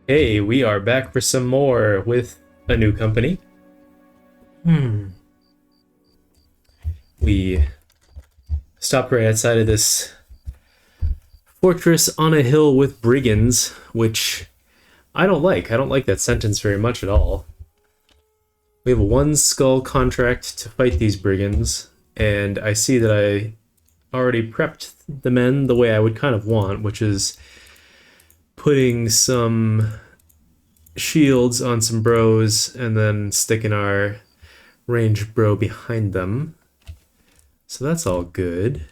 Hey, we are back for some more with a new company. We stopped right outside of this fortress on a hill with brigands, which I don't like. I don't like that sentence very much at all. We have a one skull contract to fight these brigands, and I see that I already prepped the men the way I would kind of want, which is putting some shields on some bros and then sticking our ranged bro behind them. So that's all good.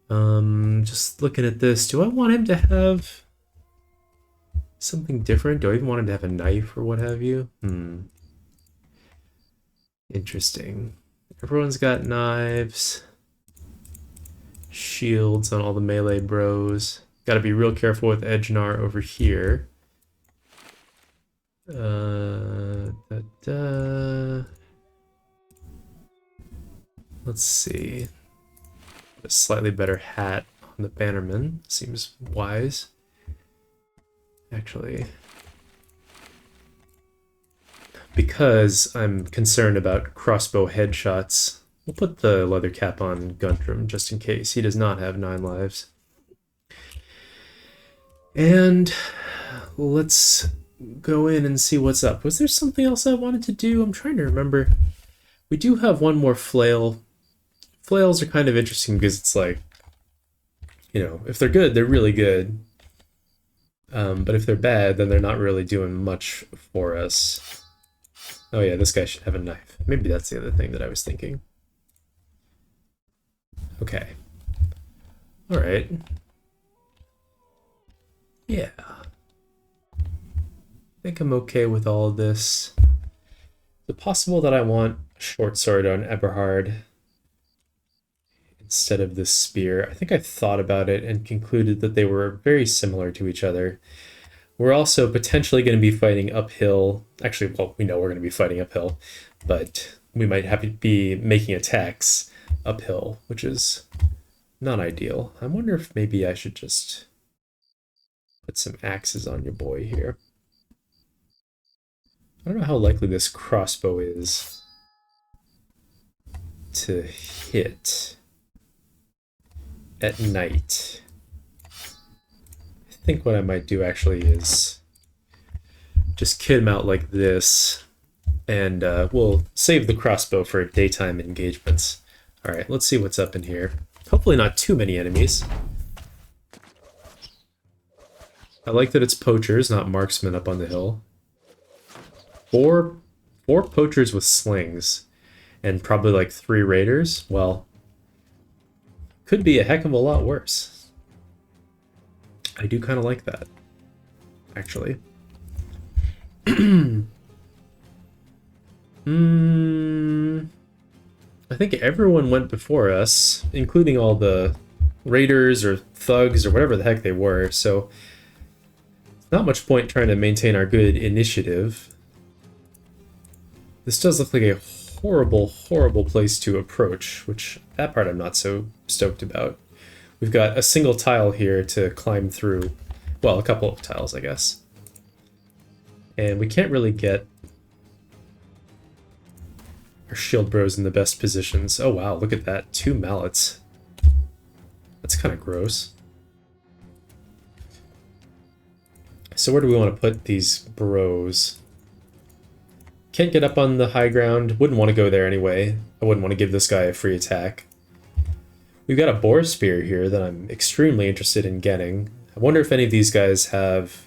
Just looking at this, do I want him to have something different? Do I even want him to have a knife or what have you? Interesting. Everyone's got knives. Shields on all the melee bros. Gotta be real careful with Edgenar over here. Let's see. A slightly better hat on the bannerman seems wise. Actually, because I'm concerned about crossbow headshots, we'll put the leather cap on Guntram just in case. He does not have 9 lives. And let's go in and see what's up. Was there something else I wanted to do? I'm trying to remember. We do have one more flail. Flails are kind of interesting because it's like, you know, if they're good, they're really good. But if they're bad, then they're not really doing much for us. Oh yeah, this guy should have a knife. Maybe that's the other thing that I was thinking. Okay. All right. Yeah. I think I'm okay with all of this. Is it possible that I want a short sword on Eberhard instead of this spear? I think I thought about it and concluded that they were very similar to each other. We're also potentially going to be fighting uphill. Actually, well, we know we're going to be fighting uphill, but we might have to be making attacks uphill, which is not ideal. I wonder if maybe I should just put some axes on your boy here. I don't know how likely this crossbow is to hit at night. I think what I might do actually is just kit him out like this, and we'll save the crossbow for daytime engagements. All right, let's see what's up in here. Hopefully not too many enemies. I like that it's poachers, not marksmen up on the hill. Four poachers with slings, and probably like 3 raiders. Well, could be a heck of a lot worse. I do kind of like that, actually. I think everyone went before us, including all the raiders or thugs or whatever the heck they were, so not much point trying to maintain our good initiative. This does look like a horrible, horrible place to approach, which that part I'm not so stoked about. We've got a single tile here to climb through. Well, a couple of tiles, I guess. And we can't really get our shield bros in the best positions. Oh wow, look at that. 2 mallets. That's kind of gross. So where do we want to put these bros? Can't get up on the high ground. Wouldn't want to go there anyway. I wouldn't want to give this guy a free attack. We've got a boar spear here that I'm extremely interested in getting. I wonder if any of these guys have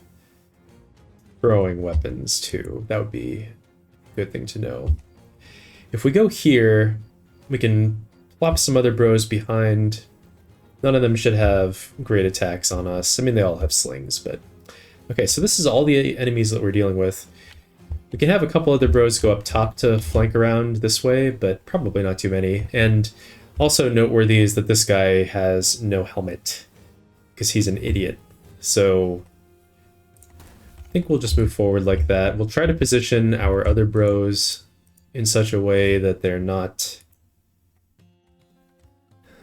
throwing weapons too. That would be a good thing to know. If we go here, we can plop some other bros behind. None of them should have great attacks on us. I mean, they all have slings, but... Okay, so this is all the enemies that we're dealing with. We can have a couple other bros go up top to flank around this way, but probably not too many. And also noteworthy is that this guy has no helmet, because he's an idiot. So I think we'll just move forward like that. We'll try to position our other bros in such a way that they're not...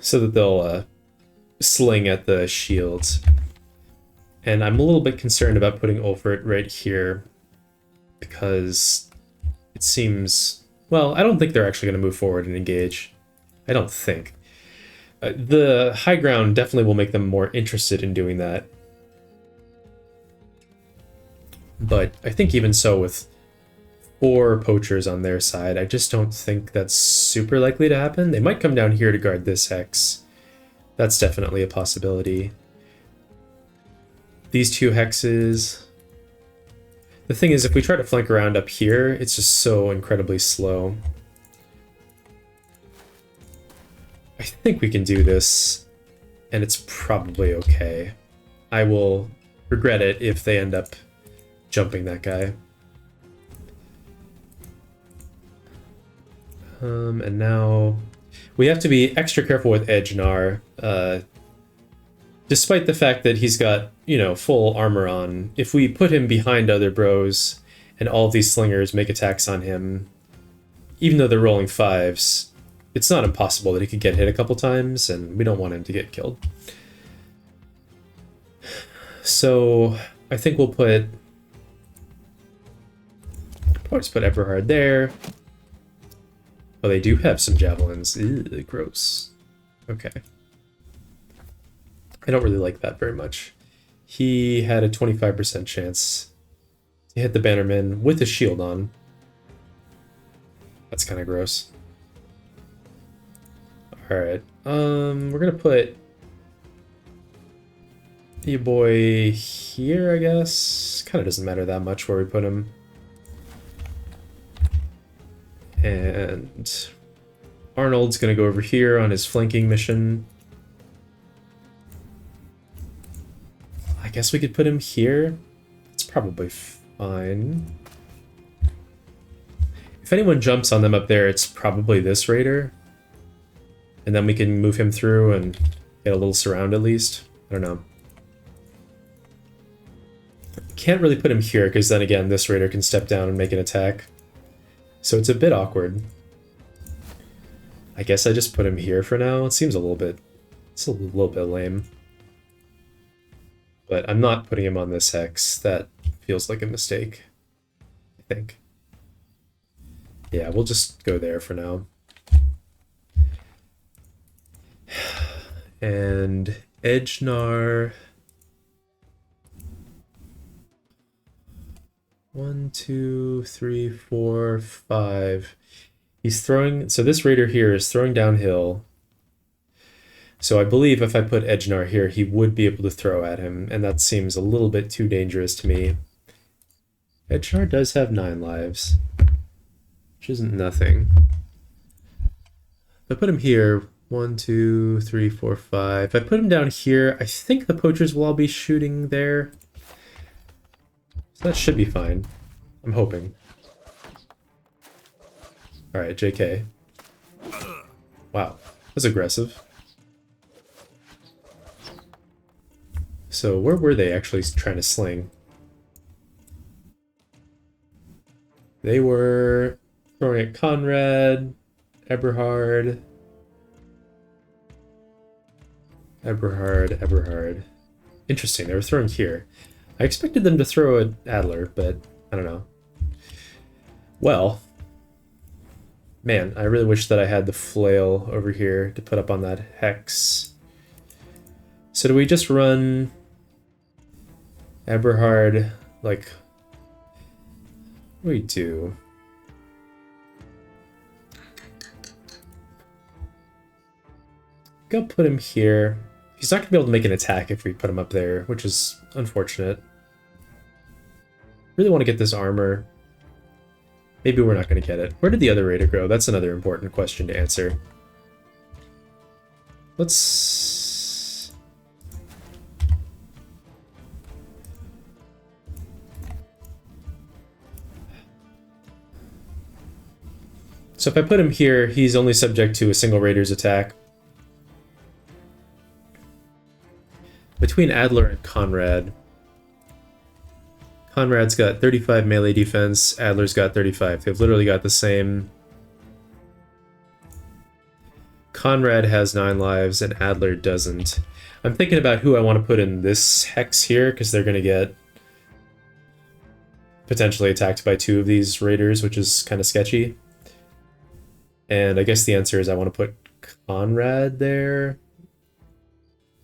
so that they'll sling at the shields. And I'm a little bit concerned about putting Ulfert right here because it seems... Well, I don't think they're actually going to move forward and engage. I don't think. The high ground definitely will make them more interested in doing that. But I think even so, with 4 poachers on their side, I just don't think that's super likely to happen. They might come down here to guard this hex. That's definitely a possibility. These 2 hexes... The thing is, if we try to flank around up here, it's just so incredibly slow. I think we can do this, and it's probably okay. I will regret it if they end up jumping that guy. And now we have to be extra careful with Ejnar. Despite the fact that he's got, you know, full armor on, if we put him behind other bros and all of these slingers make attacks on him, even though they're rolling 5s, it's not impossible that he could get hit a couple times, and we don't want him to get killed. So I think we'll just put Eberhard there. Oh, they do have some javelins. Ew, gross. Okay. I don't really like that very much. He had a 25% chance to hit the Bannerman with a shield on. That's kind of gross. Alright, we're gonna put your boy here, I guess. Kind of doesn't matter that much where we put him. And Arnold's gonna go over here on his flanking mission. I guess we could put him here. It's probably fine. If anyone jumps on them up there, it's probably this raider. And then we can move him through and get a little surround at least. I don't know. Can't really put him here because then again, this raider can step down and make an attack. So it's a bit awkward. I guess I just put him here for now. It seems a little bit... It's a little bit lame. But I'm not putting him on this hex. That feels like a mistake, I think. Yeah, we'll just go there for now. And Ejnar... 1, 2, 3, 4, 5. He's throwing... So this raider here is throwing downhill. So I believe if I put Ejnar here, he would be able to throw at him, and that seems a little bit too dangerous to me. Ejnar does have 9 lives, which isn't nothing. If I put him here, 1, 2, 3, 4, 5. If I put him down here, I think the poachers will all be shooting there. So that should be fine. I'm hoping. Alright, JK. Wow, that's aggressive. So where were they actually trying to sling? They were throwing at Conrad, Eberhard. Eberhard. Interesting, they were throwing here. I expected them to throw at Adler, but I don't know. Well, man, I really wish that I had the flail over here to put up on that hex. So do we just run Eberhard, like, what do we do? Go put him here. He's not going to be able to make an attack if we put him up there, which is unfortunate. Really want to get this armor. Maybe we're not going to get it. Where did the other raider go? That's another important question to answer. Let's... So if I put him here, he's only subject to a single raider's attack. Between Adler and Conrad, Conrad's got 35 melee defense, Adler's got 35. They've literally got the same. Conrad has 9 lives and Adler doesn't. I'm thinking about who I want to put in this hex here, because they're going to get potentially attacked by 2 of these raiders, which is kind of sketchy. And I guess the answer is I want to put Conrad there.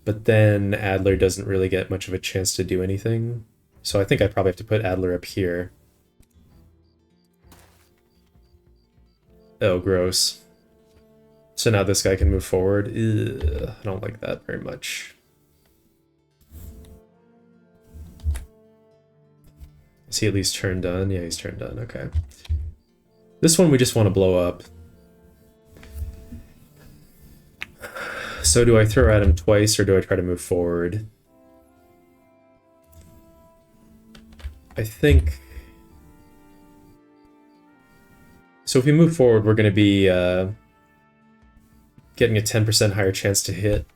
But then Adler doesn't really get much of a chance to do anything. So I think I probably have to put Adler up here. Oh, gross. So now this guy can move forward. Ugh, I don't like that very much. Is he at least turned done? Yeah, he's turned done. Okay. This one we just want to blow up. So do I throw at him twice, or do I try to move forward? I think... So if we move forward, we're going to be getting a 10% higher chance to hit.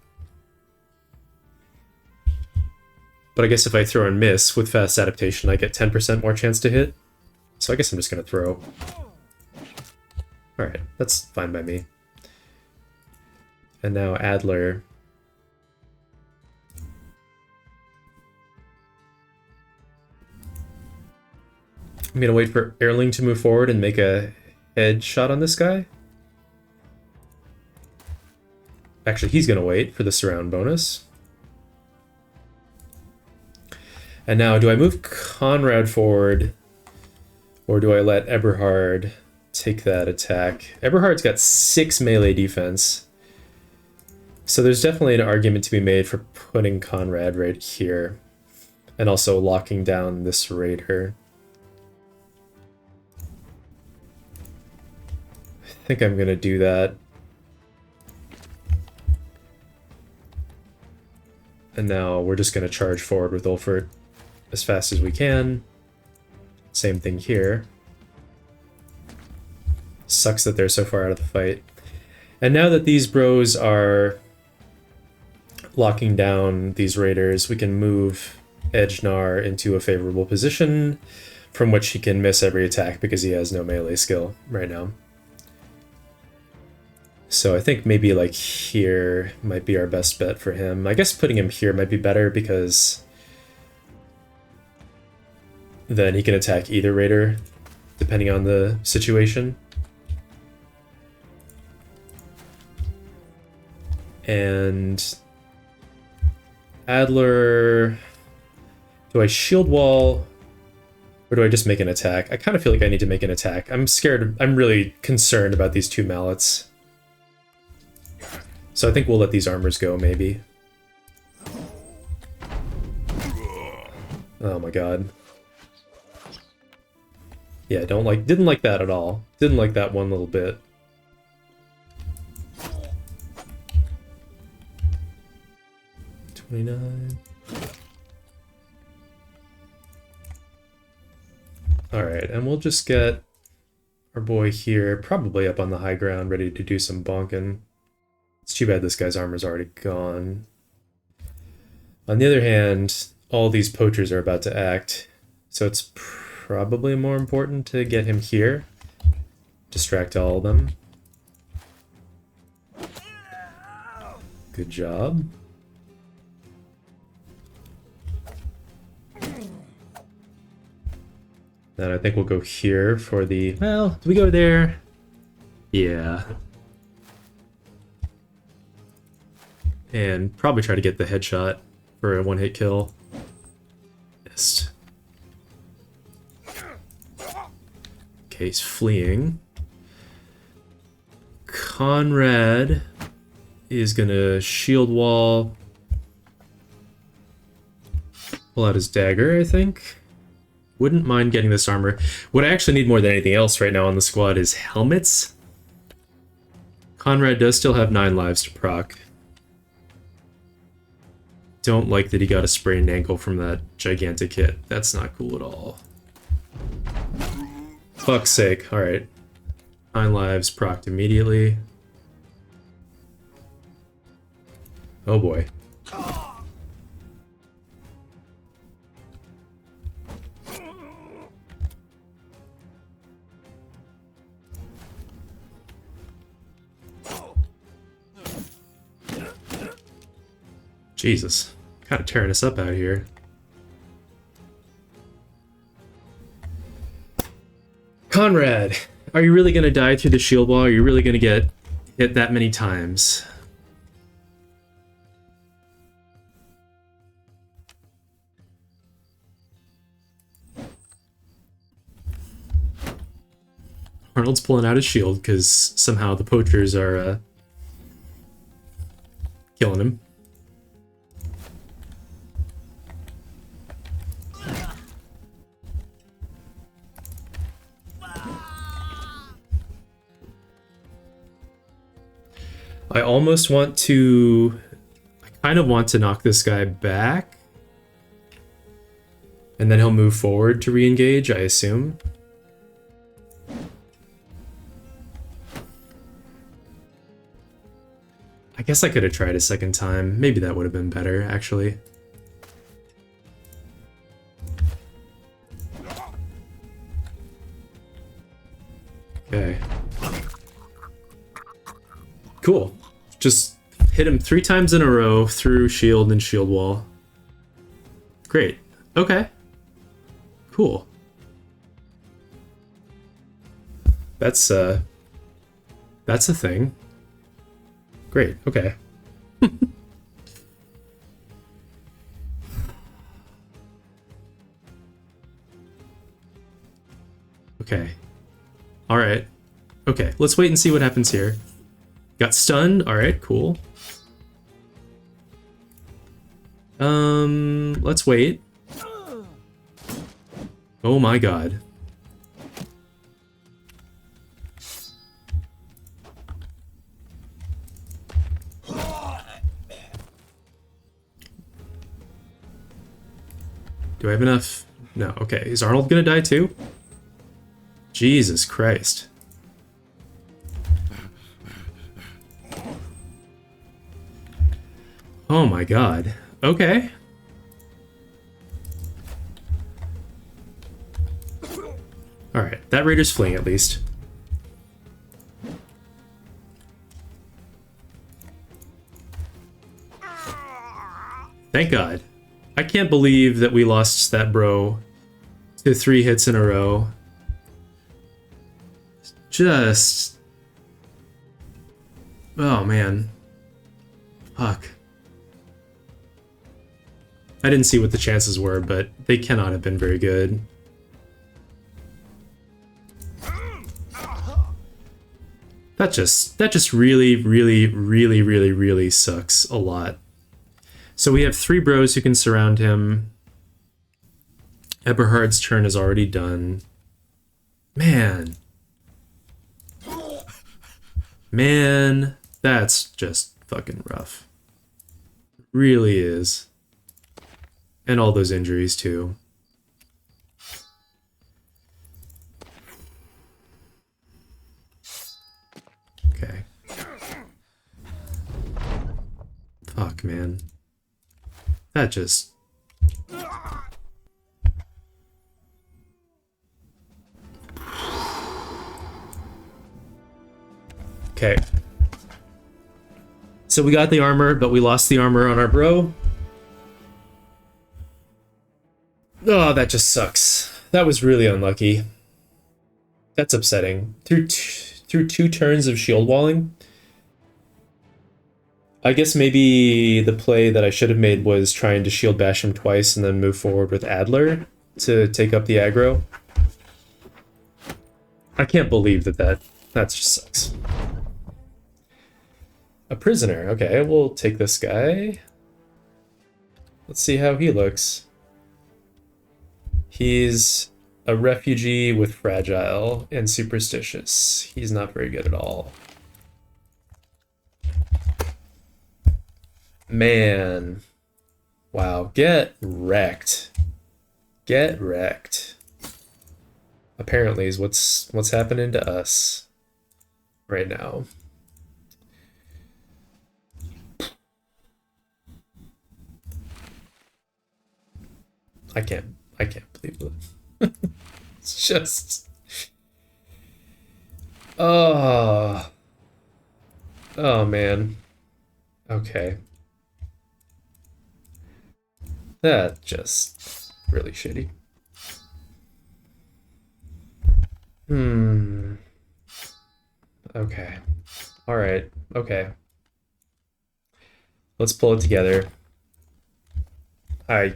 But I guess if I throw and miss with fast adaptation, I get 10% more chance to hit. So I guess I'm just going to throw. Alright, that's fine by me. And now Adler. I'm going to wait for Erling to move forward and make a head shot on this guy. Actually, he's going to wait for the surround bonus. And now, do I move Conrad forward, or do I let Eberhard take that attack? Eberhard's got 6 melee defense. So there's definitely an argument to be made for putting Conrad right here, and also locking down this raider. I think I'm going to do that. And now we're just going to charge forward with Ulfert as fast as we can. Same thing here. Sucks that they're so far out of the fight. And now that these bros are locking down these raiders, we can move Edgnar into a favorable position from which he can miss every attack because he has no melee skill right now. So I think maybe like here might be our best bet for him. I guess putting him here might be better because then he can attack either raider depending on the situation. And Adler, do I shield wall or do I just make an attack? I kind of feel like I need to make an attack. I'm scared, I'm really concerned about these 2 mallets. So I think we'll let these armors go, maybe. Oh my god. Yeah, didn't like that at all. Didn't like that one little bit. Alright, and we'll just get our boy here, probably up on the high ground, ready to do some bonking. It's too bad this guy's armor's already gone. On the other hand, all these poachers are about to act, so it's probably more important to get him here. Distract all of them. Good job. Then I think we'll go here for the... Well, do we go there? Yeah. And probably try to get the headshot for a one-hit kill. Missed. Okay, he's fleeing. Conrad is gonna shield wall. Pull out his dagger, I think. Wouldn't mind getting this armor. What I actually need more than anything else right now on the squad is helmets. Conrad does still have 9 lives to proc. Don't like that he got a sprained ankle from that gigantic hit. That's not cool at all. Fuck's sake. Alright. 9 lives procced immediately. Oh boy. Jesus. Kind of tearing us up out here. Conrad, are you really going to die through the shield wall? Are you really going to get hit that many times? Arnold's pulling out his shield because somehow the poachers are killing him. I almost want to... I kind of want to knock this guy back. And then he'll move forward to re-engage, I assume. I guess I could have tried a second time. Maybe that would have been better, actually. Okay. Cool. Just hit him 3 times in a row through shield and shield wall. Great. Okay. Cool. That's a thing. Great. Okay. Okay. All right. Okay, let's wait and see what happens here. Got stunned. All right, cool. Let's wait. Oh my god. Do I have enough? No, okay. Is Arnold gonna die too? Jesus Christ. Oh my god. Okay. Alright, that Raider's fleeing at least. Thank god. I can't believe that we lost that bro to 3 hits in a row. Just... oh man. Fuck. I didn't see what the chances were, but they cannot have been very good. That just really sucks a lot. So we have 3 bros who can surround him. Eberhard's turn is already done. Man. Man, that's just fucking rough. Really is. And all those injuries too. Okay. Fuck, man. That just... okay. So we got the armor, but we lost the armor on our bro. Oh, that just sucks. That was really unlucky. That's upsetting. Through 2 turns of shield walling. I guess maybe the play that I should have made was trying to shield bash him twice and then move forward with Adler to take up the aggro. I can't believe that just sucks. A prisoner. Okay, we'll take this guy. Let's see how he looks. He's a refugee with fragile and superstitious. He's not very good at all. Man. Wow, get wrecked. Get wrecked. Apparently is what's happening to us right now. I can't believe it. It's just... oh. Oh, man. Okay. That just really shitty. Okay. Alright. Okay. Let's pull it together. We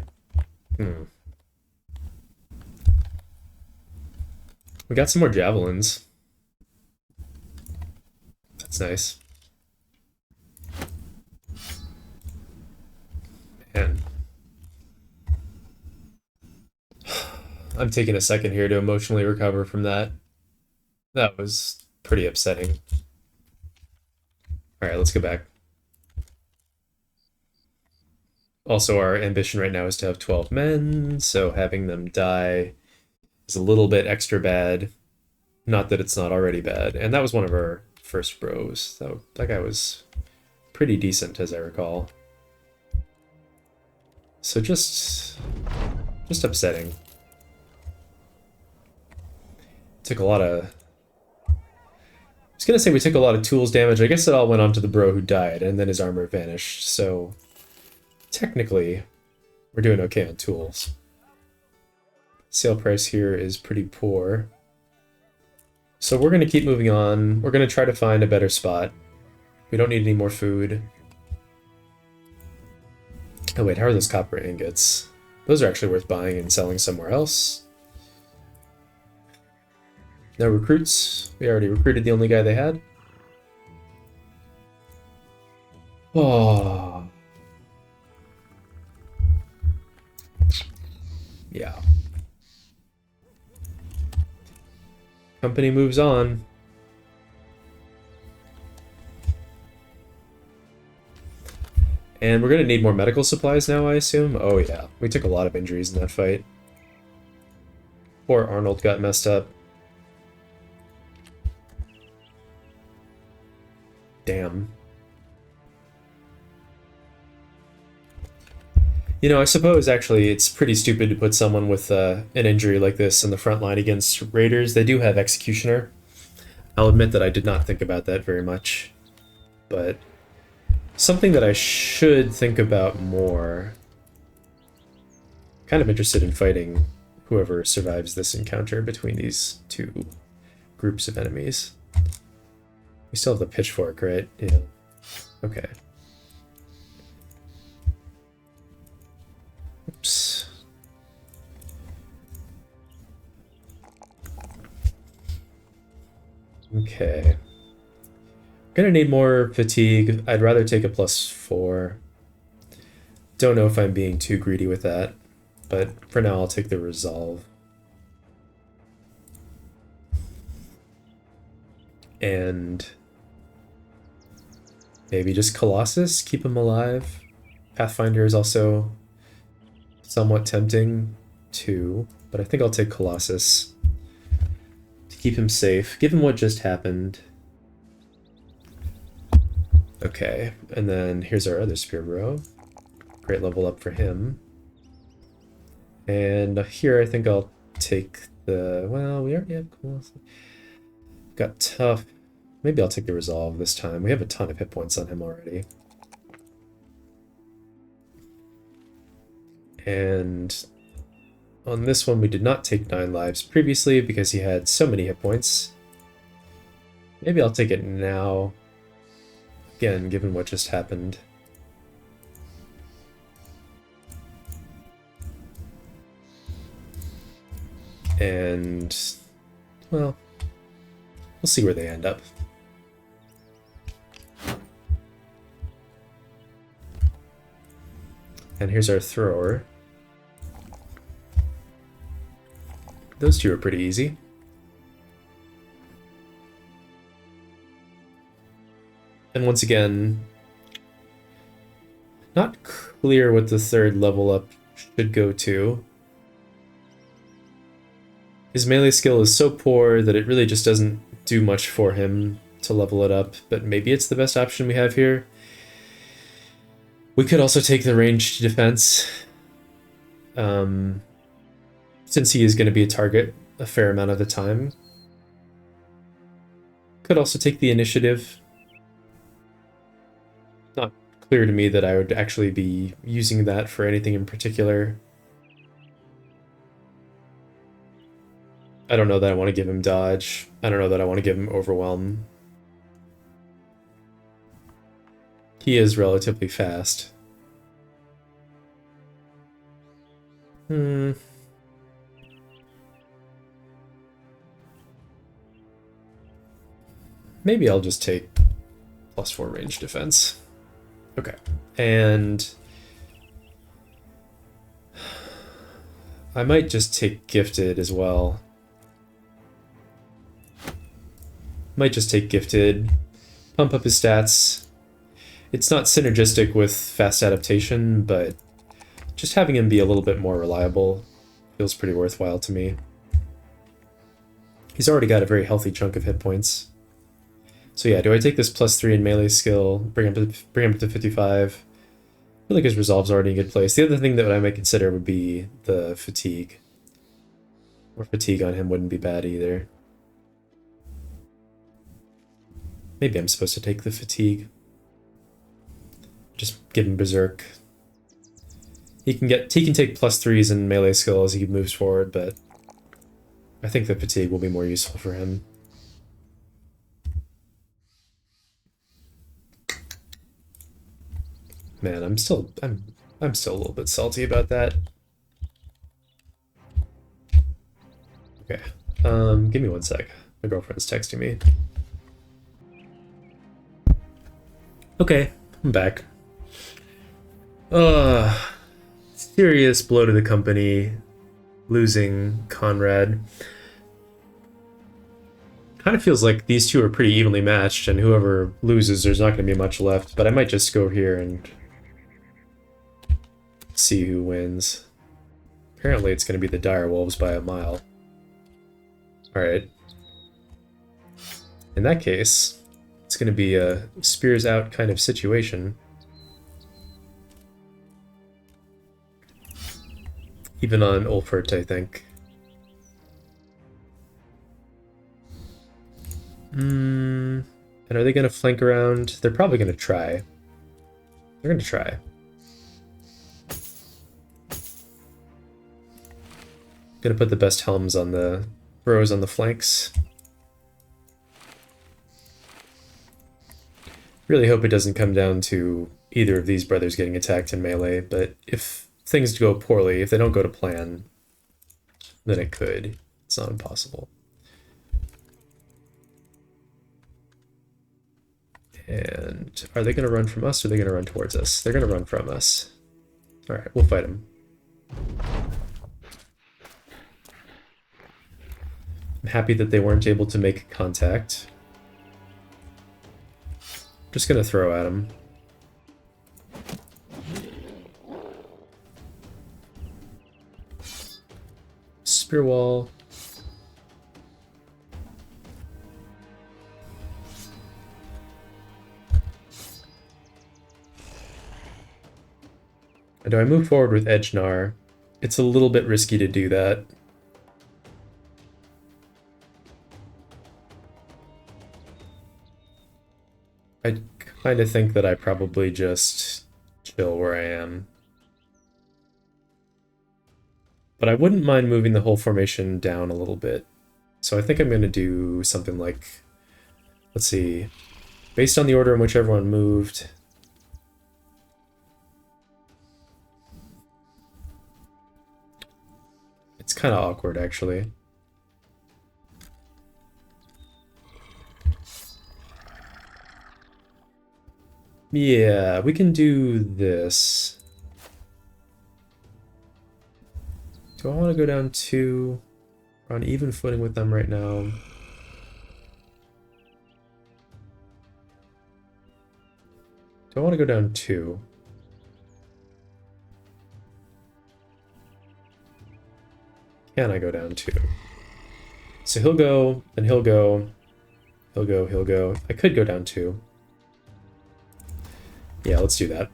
got some more javelins. That's nice. Man. I'm taking a second here to emotionally recover from that. That was pretty upsetting. Alright, let's go back. Also, our ambition right now is to have 12 men, so having them die is a little bit extra bad. Not that it's not already bad. And that was one of our first bros. That guy was pretty decent, as I recall. So just upsetting. Took a lot of... I was gonna say we took a lot of tools damage. I guess it all went on to the bro who died, and then his armor vanished, so... Technically, we're doing okay on tools. Sale price here is pretty poor. So we're gonna keep moving on. We're gonna try to find a better spot. We don't need any more food. Oh wait, how are those copper ingots? Those are actually worth buying and selling somewhere else. No recruits. We already recruited the only guy they had. Oh. Yeah. Company moves on. And we're gonna need more medical supplies now, I assume? Oh yeah, we took a lot of injuries in that fight. Poor Arnold got messed up. Damn. You know, I suppose actually it's pretty stupid to put someone with an injury like this in the front line against raiders. They do have Executioner. I'll admit that I did not think about that very much. But something that I should think about more. Kind of interested in fighting whoever survives this encounter between these two groups of enemies. We still have the pitchfork, right? Yeah. Okay. Oops. Okay. Gonna need more fatigue. I'd rather take a +4. Don't know if I'm being too greedy with that, but for now I'll take the resolve. And maybe just Colossus, keep him alive. Pathfinder is also somewhat tempting too, but I think I'll take Colossus to keep him safe, given what just happened. Okay, and then here's our other spear bro. Great level up for him. And here I think I'll take the... Well, we already have Colossus. Got tough. Maybe I'll take the resolve this time. We have a ton of hit points on him already. And on this one we did not take 9 lives previously because he had so many hit points. Maybe I'll take it now. Again, given what just happened. And, well, we'll see where they end up. And here's our thrower. Those two are pretty easy. And once again, not clear what the third level up should go to. His melee skill is so poor that it really just doesn't do much for him to level it up, but maybe it's the best option we have here. We could also take the ranged defense, since he is going to be a target a fair amount of the time. Could also take the initiative. Not clear to me that I would actually be using that for anything in particular. I don't know that I want to give him dodge. I don't know that I want to give him overwhelm. He is relatively fast. Maybe I'll just take +4 range defense. Okay. And I might just take gifted as well. Might just take gifted, pump up his stats. It's not synergistic with fast adaptation, but just having him be a little bit more reliable feels pretty worthwhile to me. He's already got a very healthy chunk of hit points. So yeah, do I take this +3 in melee skill, bring him up to 55? I feel like his resolve's already in a good place. The other thing that I might consider would be the fatigue. Or fatigue on him wouldn't be bad either. Maybe I'm supposed to take the fatigue. Just give him berserk. He can take +3s in melee skill as he moves forward, but I think the fatigue will be more useful for him. Man, I'm still a little bit salty about that. Okay. Give me 1 sec. My girlfriend's texting me. Okay, I'm back. Serious blow to the company, losing Conrad. Kind of feels like these two are pretty evenly matched, and whoever loses, there's not going to be much left, but I might just go here and see who wins. Apparently it's going to be the Direwolves by a mile. Alright. In that case, it's going to be a spears out kind of situation. Even on Ulfert, I think. And are they going to flank around? They're probably going to try. They're going to try. Gonna put the best helms on the rows on the flanks. Really hope it doesn't come down to either of these brothers getting attacked in melee, but if things go poorly, if they don't go to plan, then it could. It's not impossible. And are they going to run from us, or are they going to run towards us? They're going to run from us. Alright, we'll fight them. I'm happy that they weren't able to make contact. Just gonna throw at him. Spear wall. Do I move forward with Edgenar? It's a little bit risky to do that. I kind of think that I probably just chill where I am. But I wouldn't mind moving the whole formation down a little bit. So I think I'm going to do something like, let's see, based on the order in which everyone moved. It's kind of awkward, actually. Yeah, we can do this. Do I want to go down 2? We're on even footing with them right now. Do I want to go down 2? Can I go down 2? So he'll go, and he'll go, he'll go, he'll go. I could go down 2. Yeah, let's do that.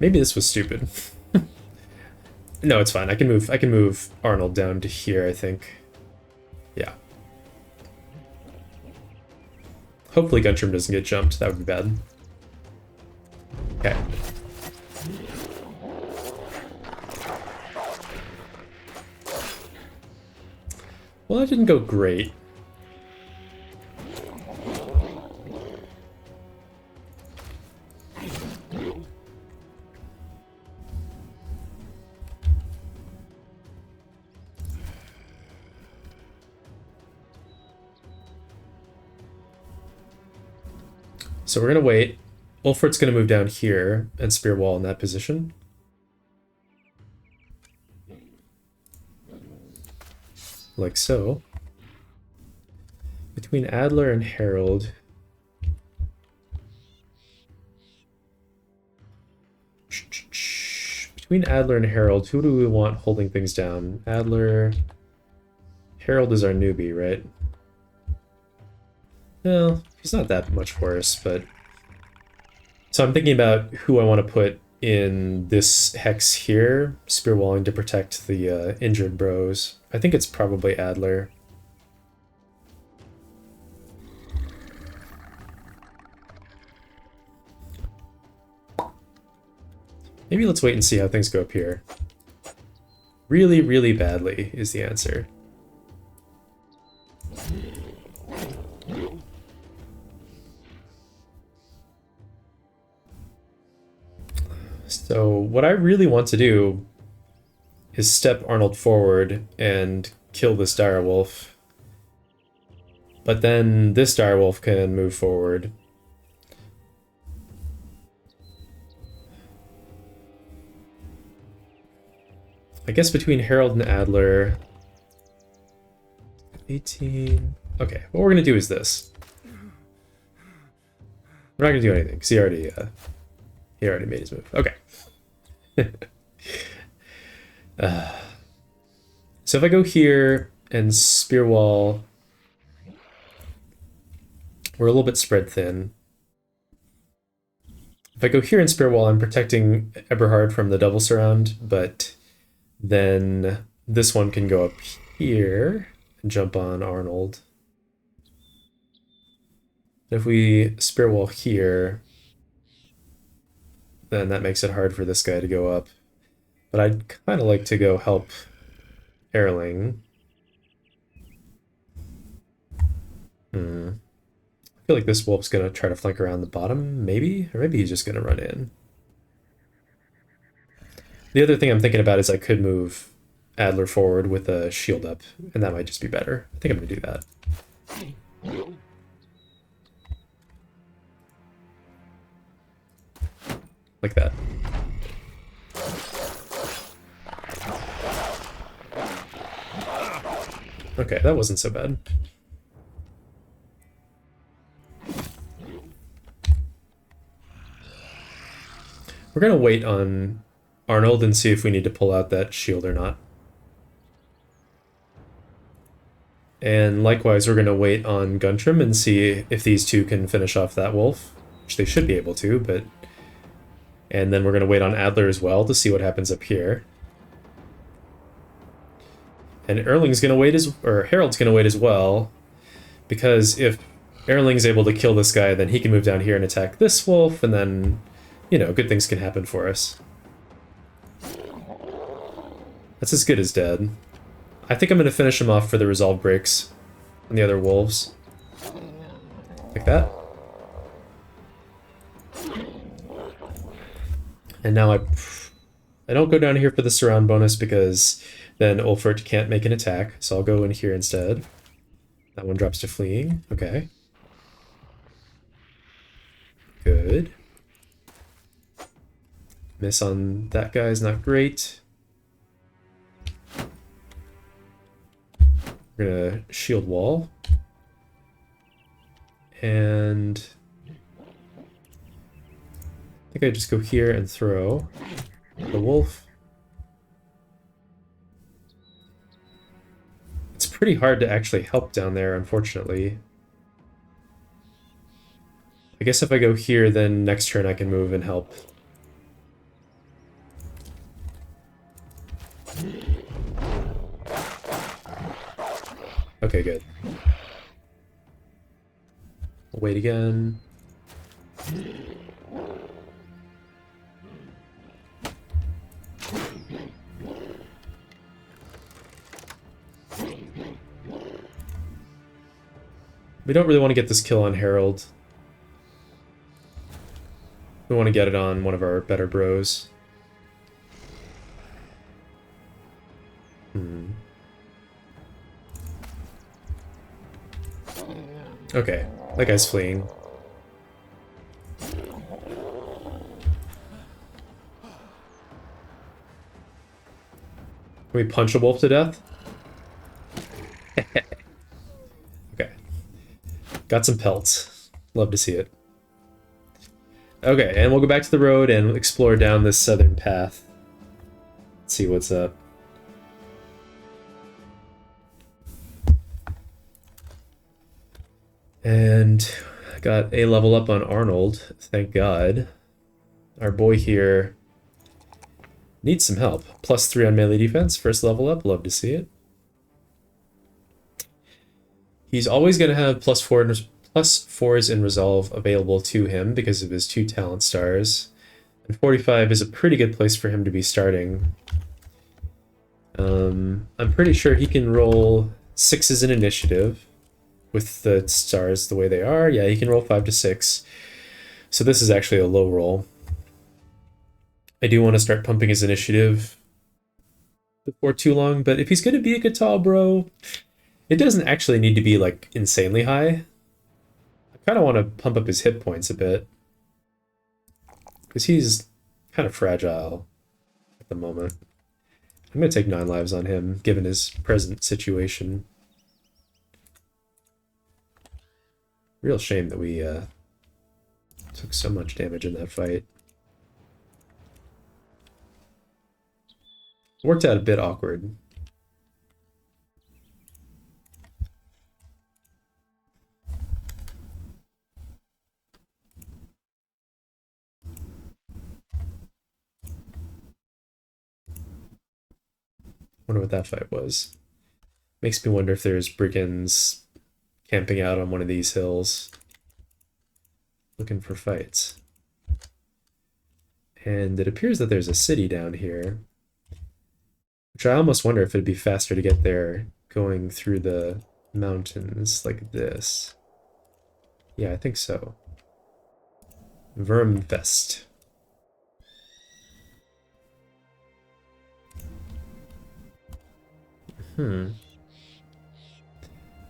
Maybe this was stupid. No, it's fine. I can move Arnold down to here, I think. Yeah. Hopefully Guntram doesn't get jumped. That would be bad. Okay. Well, that didn't go great. So we're going to wait. Ulfric's going to move down here and spear wall in that position. Like so. Between Adler and Herald. Between Adler and Herald, who do we want holding things down? Adler... Herald is our newbie, right? Well, he's not that much worse, but... So I'm thinking about who I want to put in this hex here, spear walling to protect the injured bros. I think it's probably Adler. Maybe let's wait and see how things go up here. Really, really badly is the answer. So what I really want to do is step Arnold forward and kill this direwolf. But then this direwolf can move forward. I guess between Herald and Adler... 18... Okay, what we're going to do is this. We're not going to do anything, because he already made his move. Okay. So if I go here and spear wall, we're a little bit spread thin. If I go here and spear wall, I'm protecting Eberhard from the double surround, but then this one can go up here and jump on Arnold. If we spear wall here, then that makes it hard for this guy to go up. But I'd kind of like to go help Erling. I feel like this wolf's going to try to flank around the bottom, maybe? Or maybe he's just going to run in. The other thing I'm thinking about is I could move Adler forward with a shield up, and that might just be better. I think I'm going to do that. Like that. Okay, that wasn't so bad. We're gonna wait on Arnold and see if we need to pull out that shield or not. And likewise, we're gonna wait on Guntram and see if these two can finish off that wolf, which they should be able to, but... And then we're gonna wait on Adler as well to see what happens up here. And Erling's gonna wait or Harold's gonna wait as well, because if Erling's able to kill this guy, then he can move down here and attack this wolf, and then, you know, good things can happen for us. That's as good as dead. I think I'm gonna finish him off for the resolve breaks on the other wolves. Like that. And now I don't go down here for the surround bonus because then Ulfric can't make an attack, so I'll go in here instead. That one drops to fleeing. Okay. Good. Miss on that guy is not great. We're gonna shield wall. And I think I just go here and throw the wolf. It's pretty hard to actually help down there, unfortunately. I guess if I go here, then next turn I can move and help. Wait again. We don't really want to get this kill on Herald. We want to get it on one of our better bros. Okay, that guy's fleeing. Can we punch a wolf to death? Okay. Got some pelts. Love to see it. Okay, and we'll go back to the road and explore down this southern path. See what's up. And I got a level up on Arnold, thank God. Our boy here needs some help. +3 on melee defense, first level up, love to see it. He's always going to have +4s in resolve available to him because of his 2 talent stars. And 45 is a pretty good place for him to be starting. I'm pretty sure he can roll 6s in initiative with the stars the way they are. Yeah, he can roll 5 to 6. So this is actually a low roll. I do want to start pumping his initiative before too long, but if he's going to be a Gatal bro, it doesn't actually need to be like insanely high. I kind of want to pump up his hit points a bit because he's kind of fragile at the moment. I'm going to take 9 lives on him given his present situation. Real shame that we took so much damage in that fight. Worked out a bit awkward. Wonder what that fight was. Makes me wonder if there's Brigands camping out on one of these hills looking for fights. And it appears that there's a city down here, which I almost wonder if it'd be faster to get there going through the mountains like this. Yeah, I think so. Vermfest.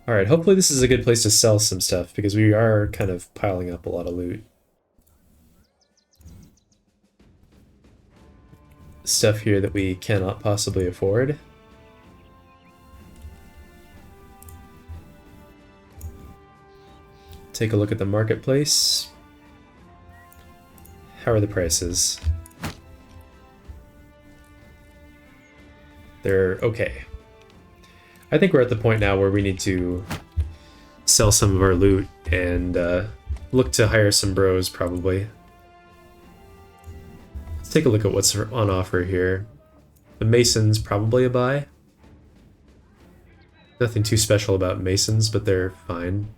Alright, hopefully this is a good place to sell some stuff, because we are kind of piling up a lot of loot. Stuff here that we cannot possibly afford. Take a look at the marketplace. How are the prices? They're okay. I think we're at the point now where we need to sell some of our loot and look to hire some bros, probably. Let's take a look at what's on offer here. The Masons, probably a buy. Nothing too special about Masons, but they're fine.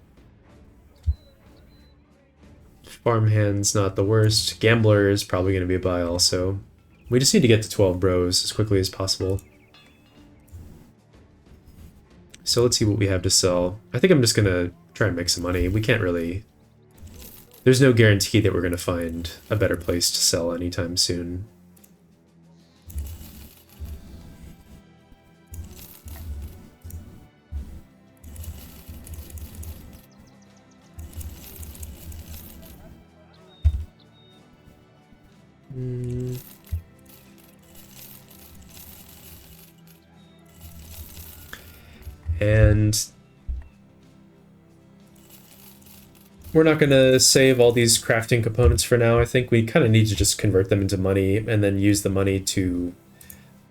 Farmhand's not the worst. Gambler is probably going to be a buy also. We just need to get to 12 bros as quickly as possible. So let's see what we have to sell. I think I'm just going to try and make some money. We can't really... There's no guarantee that we're going to find a better place to sell anytime soon. And we're not going to save all these crafting components for now. I think we kind of need to just convert them into money and then use the money to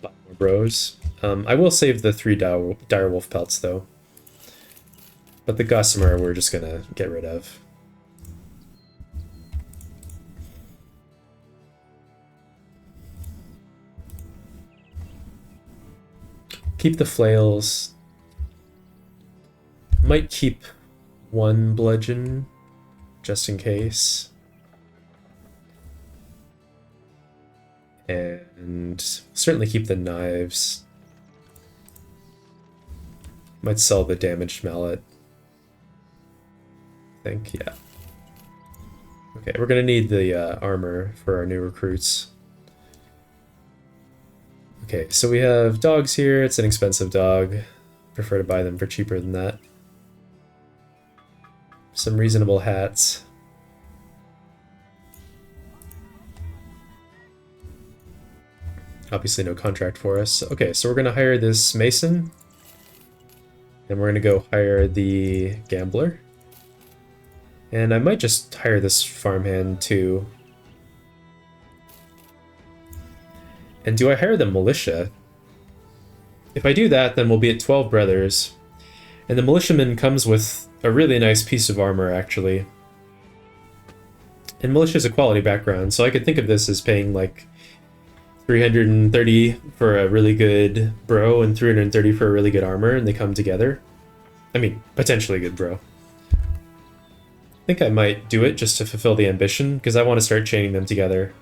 buy more bros. I will save the 3 direwolf pelts though. But the gossamer we're just going to get rid of. Keep the flails. Might keep 1 bludgeon just in case. And certainly keep the knives. Might sell the damaged mallet. I think, yeah. Okay, we're gonna need the armor for our new recruits. Okay, so we have dogs here. It's an expensive dog. Prefer to buy them for cheaper than that. Some reasonable hats. Obviously no contract for us. Okay, so we're gonna hire this mason. And we're gonna go hire the gambler. And I might just hire this farmhand too. And do I hire the militia? If I do that, then we'll be at 12 brothers. And the militiaman comes with a really nice piece of armor, actually. And militia is a quality background, so I could think of this as paying like 330 for a really good bro and 330 for a really good armor, and they come together. I mean, potentially good bro. I think I might do it just to fulfill the ambition, because I want to start chaining them together.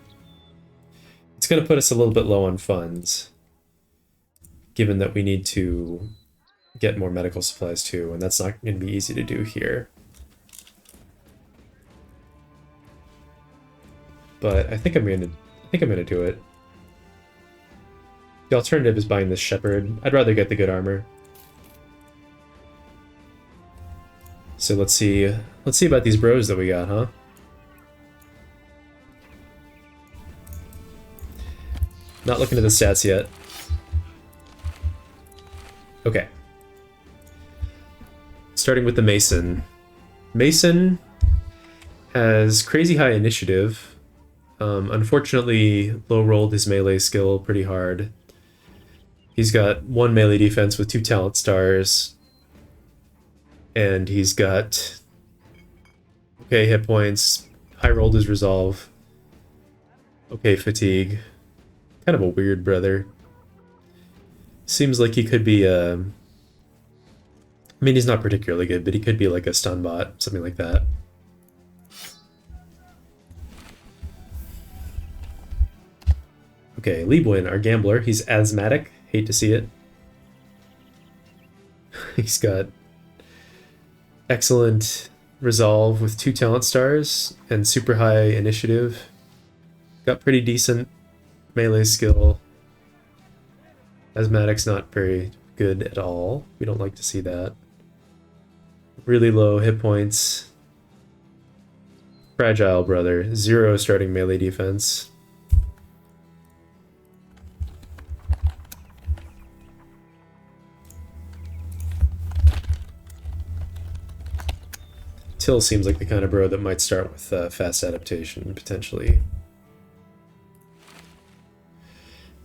It's going to put us a little bit low on funds, given that we need to get more medical supplies too, and that's not going to be easy to do here. But I think I'm going to do it. The alternative is buying this shepherd. I'd rather get the good armor. So let's see about these bros that we got, huh? Not looking at the stats yet. Okay. Starting with the Mason. Mason has crazy high initiative. Unfortunately, low rolled his melee skill pretty hard. He's got 1 melee defense with 2 talent stars. And he's got okay hit points, high rolled his resolve, okay fatigue. Kind of a weird brother. Seems like he could be I mean, he's not particularly good, but he could be like a stun bot, something like that. Okay, Liebwin, our gambler, he's asthmatic. Hate to see it. He's got excellent resolve with 2 talent stars and super high initiative. Got pretty decent melee skill. Asthmatic's not very good at all. We don't like to see that. Really low hit points. Fragile brother. 0 starting melee defense. Till seems like the kind of bro that might start with fast adaptation, potentially.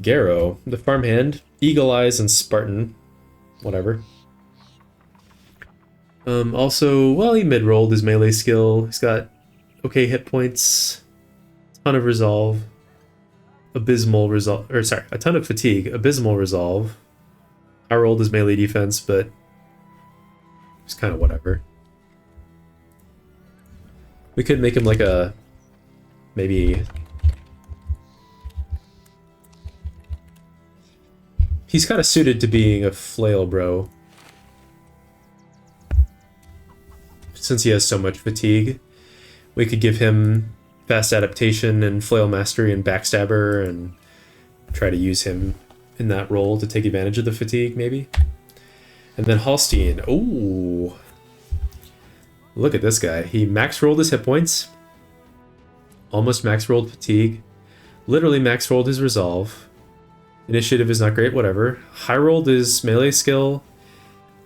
Garrow, the farmhand, Eagle Eyes and Spartan, whatever. Also, well, he mid-rolled his melee skill. He's got okay hit points, ton of resolve, abysmal resolve, or sorry, a ton of fatigue, abysmal resolve. I rolled his melee defense, but it's kind of whatever. We could make him like a, maybe, he's kind of suited to being a flail bro. Since he has so much fatigue, we could give him fast adaptation and flail mastery and backstabber and try to use him in that role to take advantage of the fatigue, maybe. And then Holstein, ooh. Look at this guy. He max rolled his hit points, almost max rolled fatigue, literally max rolled his resolve. Initiative is not great, whatever. High rolled his melee skill,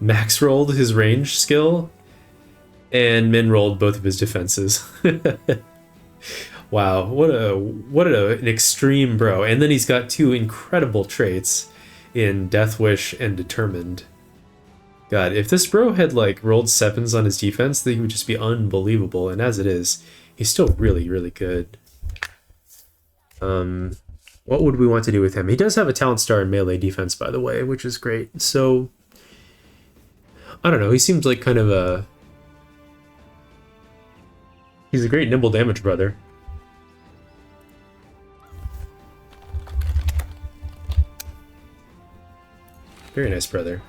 max rolled his range skill, and min rolled both of his defenses. Wow, what an extreme bro. And then he's got 2 incredible traits in Death Wish and Determined. God, if this bro had like rolled 7s on his defense, then he would just be unbelievable. And as it is, he's still really, really good. What would we want to do with him? He does have a talent star in melee defense, by the way, which is great. So, I don't know. He seems like kind of a He's a great nimble damage brother. Very nice brother.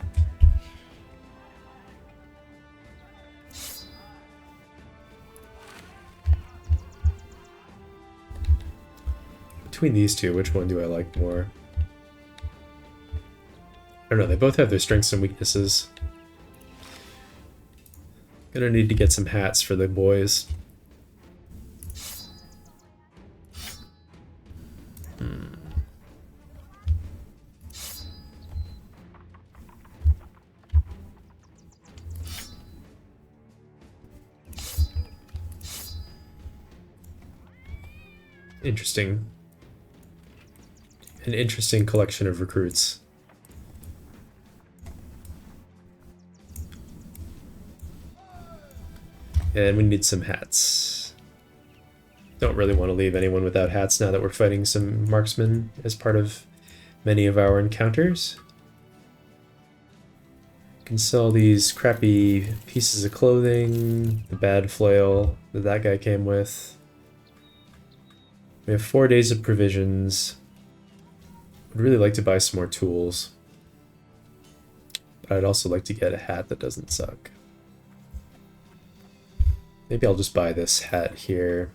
Between these two, which one do I like more? I don't know, they both have their strengths and weaknesses. Gonna need to get some hats for the boys. Interesting. An interesting collection of recruits. And we need some hats. Don't really want to leave anyone without hats now that we're fighting some marksmen as part of many of our encounters. Can sell these crappy pieces of clothing, the bad flail that guy came with. We have 4 days of provisions. I'd really like to buy some more tools. But I'd also like to get a hat that doesn't suck. Maybe I'll just buy this hat here.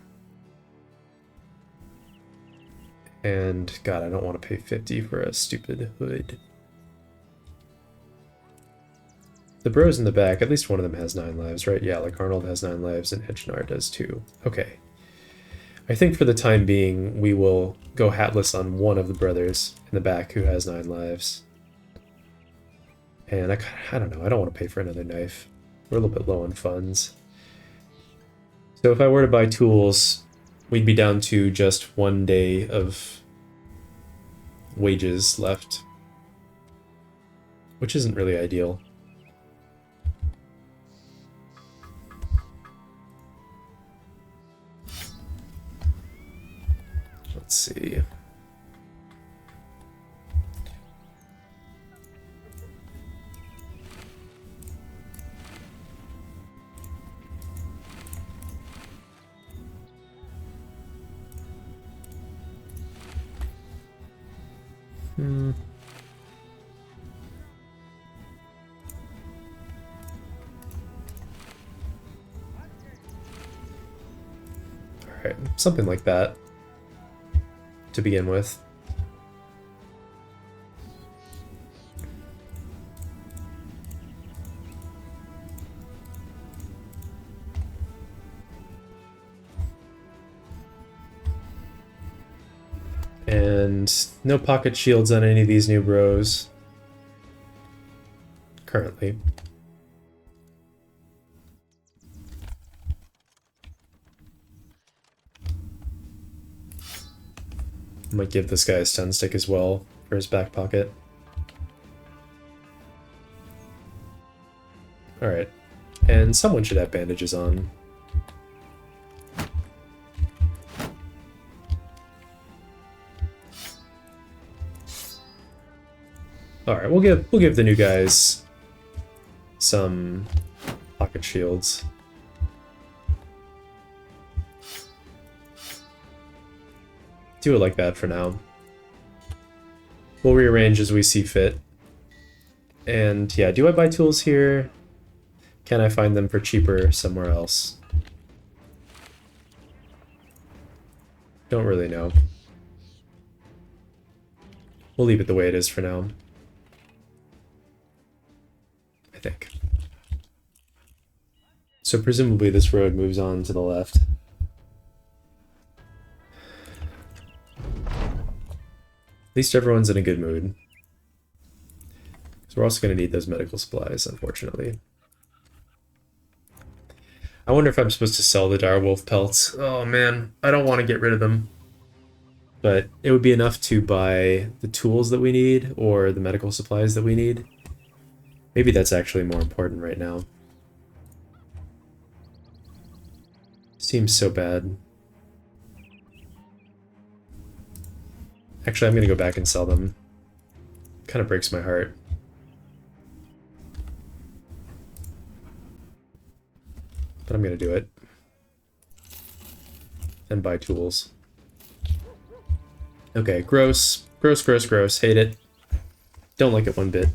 And, God, I don't want to pay 50 for a stupid hood. The bros in the back, at least one of them has 9 lives, right? Yeah, like Arnold has 9 lives and Edgenar does too. Okay. I think for the time being, we will go hatless on one of the brothers in the back who has 9 lives. And I don't know, I don't want to pay for another knife. We're a little bit low on funds. So if I were to buy tools, we'd be down to just 1 day of wages left. Which isn't really ideal. Let's see. Alright, something like that to begin with. And no pocket shields on any of these new bros. Currently. Might give this guy a stun stick as well for his back pocket. Alright. And someone should have bandages on. Alright, we'll give the new guys some pocket shields. Do it like that for now. We'll rearrange as we see fit. And yeah, do I buy tools here? Can I find them for cheaper somewhere else? Don't really know. We'll leave it the way it is for now. I think. So presumably this road moves on to the left. At least everyone's in a good mood. So we're also going to need those medical supplies, unfortunately. I wonder if I'm supposed to sell the direwolf pelts. Oh man, I don't want to get rid of them. But it would be enough to buy the tools that we need, or the medical supplies that we need. Maybe that's actually more important right now. Seems so bad. Actually, I'm gonna go back and sell them. Kind of breaks my heart. But I'm gonna do it. and buy tools. Okay, gross. Gross, gross, gross. Hate it. Don't like it one bit.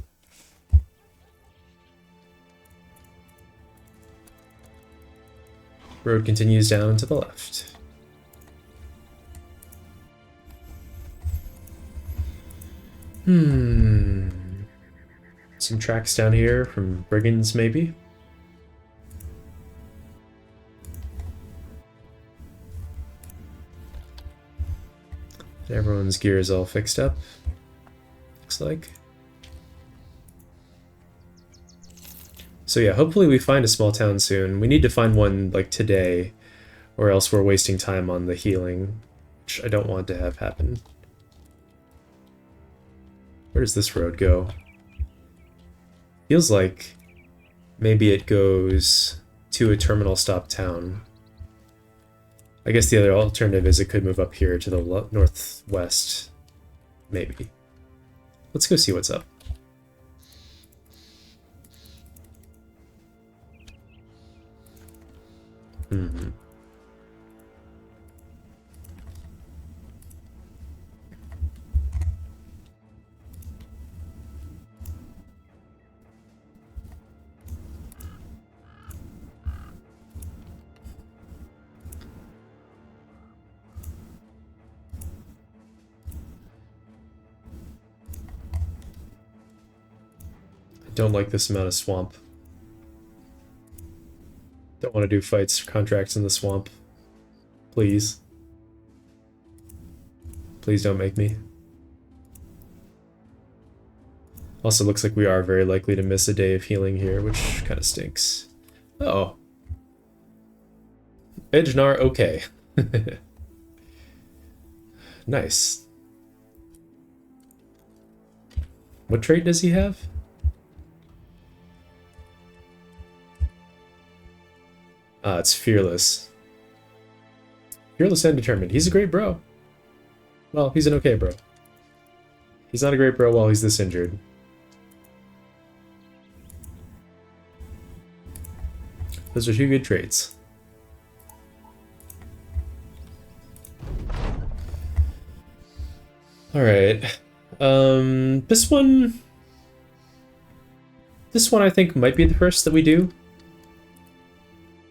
Road continues down and to the left. Some tracks down here from Brigands, maybe? Everyone's gear is all fixed up, looks like. So yeah, hopefully we find a small town soon. We need to find one, like, today, or else we're wasting time on the healing, which I don't want to have happen. Where does this road go? Feels like maybe it goes to a terminal stop town. I guess the other alternative is it could move up here to the northwest. Maybe. Let's go see what's up. Don't like this amount of swamp. Don't want to do fights or contracts in the swamp. Please. Please don't make me. Also looks like we are very likely to miss a day of healing here, which kind of stinks. Oh. Edgenar, okay. Nice. What trait does he have? It's Fearless. Fearless and Determined. He's a great bro. Well, he's an okay bro. He's not a great bro while he's this injured. Those are two good traits. Alright. This one I think might be the first that we do.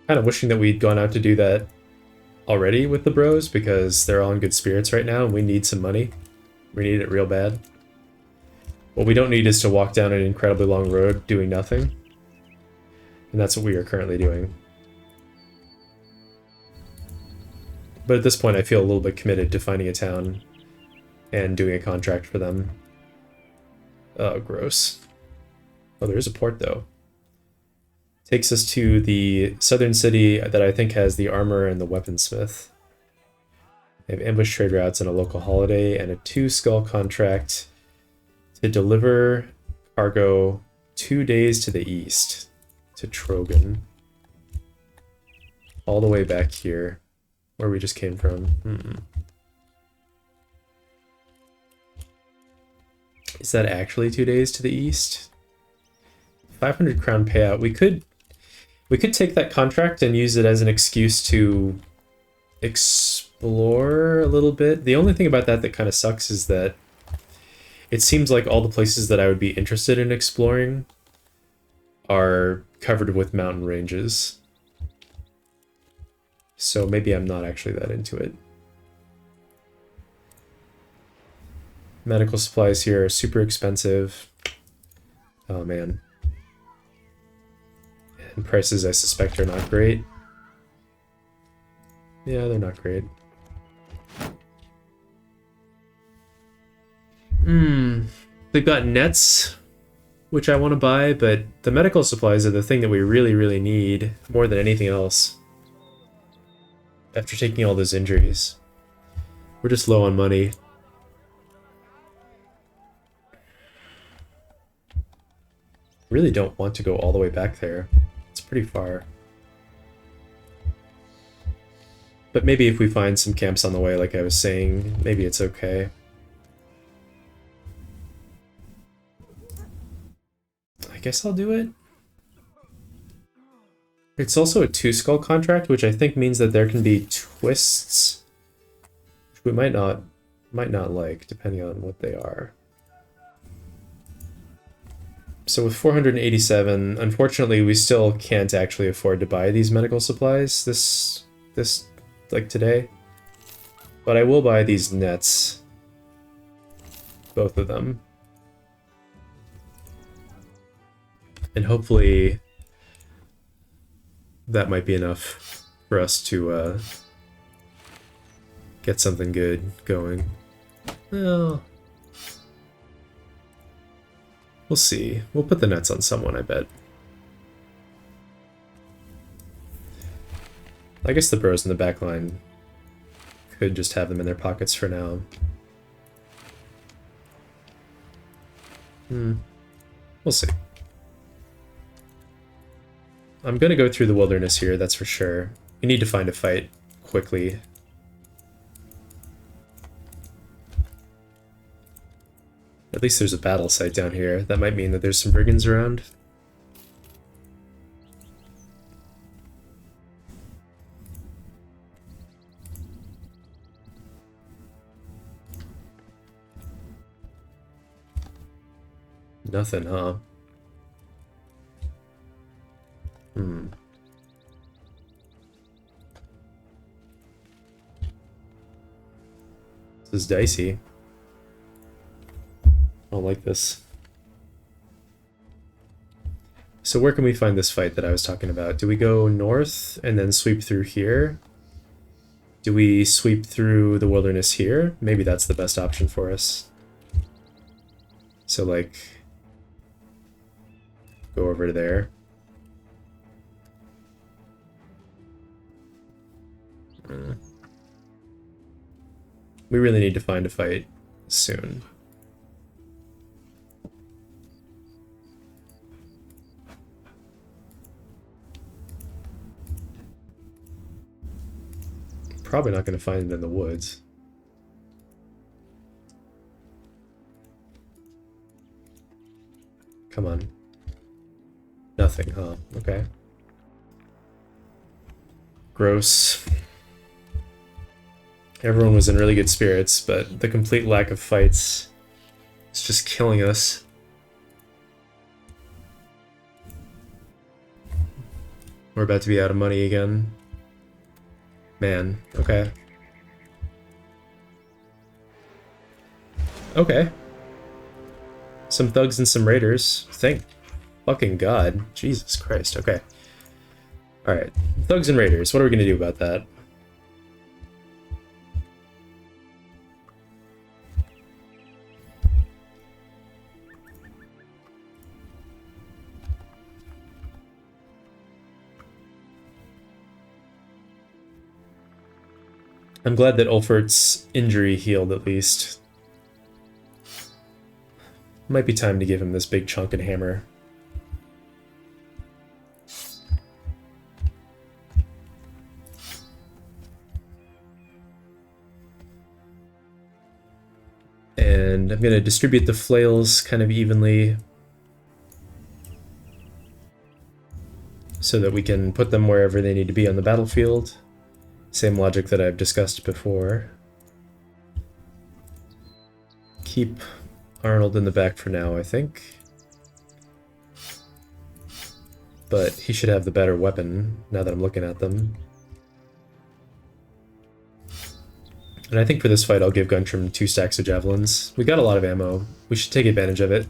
Kind of wishing that we'd gone out to do that already with the bros, because they're all in good spirits right now and we need some money. We need it real bad. What we don't need is to walk down an incredibly long road doing nothing. And that's what we are currently doing. But at this point I feel a little bit committed to finding a town and doing a contract for them. Oh, gross. Oh, there is a port though. Takes us to the southern city that I think has the armor and the weaponsmith. They have ambush trade routes and a local holiday and a 2-skull contract to deliver cargo 2 days to the east, to Trogan. All the way back here, where we just came from. Is that actually 2 days to the east? 500 crown payout. We could take that contract and use it as an excuse to explore a little bit. The only thing about that that kind of sucks is that it seems like all the places that I would be interested in exploring are covered with mountain ranges. So maybe I'm not actually that into it. Medical supplies here are super expensive. Oh man. And prices, I suspect, are not great. Yeah, they're not great. They've got nets, which I want to buy, but the medical supplies are the thing that we really, really need more than anything else. After taking all those injuries. We're just low on money. Really don't want to go all the way back there. It's pretty far. But maybe if we find some camps on the way, like I was saying, maybe it's okay. I guess I'll do it. It's also a 2-skull contract, which I think means that there can be twists, which we might not like, depending on what they are. So with 487, unfortunately, we still can't actually afford to buy these medical supplies this like today. But I will buy these nets, both of them. And hopefully that might be enough for us to get something good going. Well, we'll see. We'll put the nets on someone, I bet. I guess the bros in the back line could just have them in their pockets for now. We'll see. I'm gonna go through the wilderness here, that's for sure. We need to find a fight quickly. At least there's a battle site down here. That might mean that there's some brigands around. Nothing, huh? This is dicey. I don't like this. So where can we find this fight that I was talking about? Do we go north and then sweep through here? Do we sweep through the wilderness here? Maybe that's the best option for us. So, like, go over to there. We really need to find a fight soon. Probably not going to find it in the woods. Come on. Nothing, huh? Okay. Gross. Everyone was in really good spirits, but the complete lack of fights is just killing us. We're about to be out of money again. Man, okay. Okay. Some thugs and some raiders. Thank fucking God. Jesus Christ, okay. Alright, thugs and raiders, what are we gonna do about that? I'm glad that Ulfert's injury healed at least. Might be time to give him this big chunk and hammer. And I'm going to distribute the flails kind of evenly so that we can put them wherever they need to be on the battlefield. Same logic that I've discussed before. Keep Arnold in the back for now, I think. But he should have the better weapon, now that I'm looking at them. And I think for this fight I'll give Guntram 2 stacks of javelins. We got a lot of ammo. We should take advantage of it.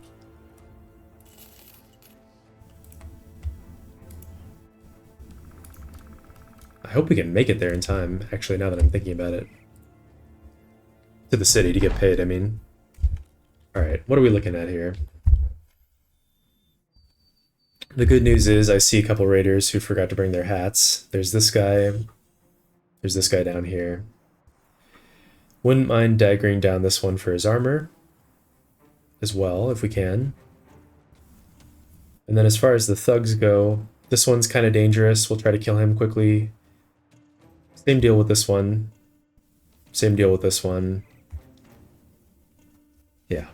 I hope we can make it there in time, actually, now that I'm thinking about it. To the city to get paid, I mean. Alright, what are we looking at here? The good news is I see a couple raiders who forgot to bring their hats. There's this guy. There's this guy down here. Wouldn't mind daggering down this one for his armor as well, if we can. And then as far as the thugs go, this one's kind of dangerous. We'll try to kill him quickly. Same deal with this one. Same deal with this one. Yeah.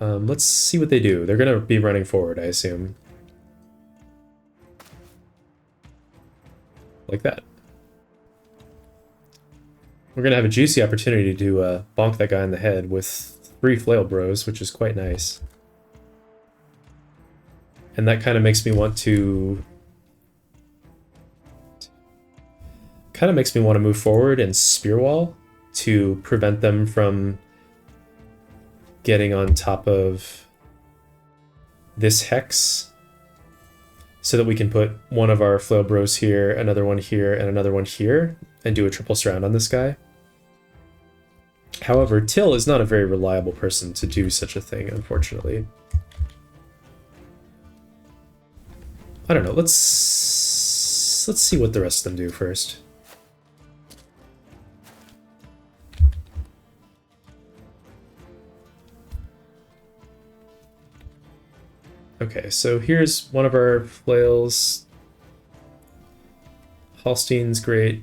Let's see what they do. They're going to be running forward, I assume. like that. We're going to have a juicy opportunity to bonk that guy in the head with 3 flail bros, which is quite nice. And that kind of makes me want to... move forward and spear wall to prevent them from getting on top of this hex, so that we can put one of our flail bros here, another one here, and another one here, and do a triple surround on this guy. However, Till is not a very reliable person to do such a thing, unfortunately. I don't know, let's see what the rest of them do first. Okay, so here's one of our flails. Hallstein's great.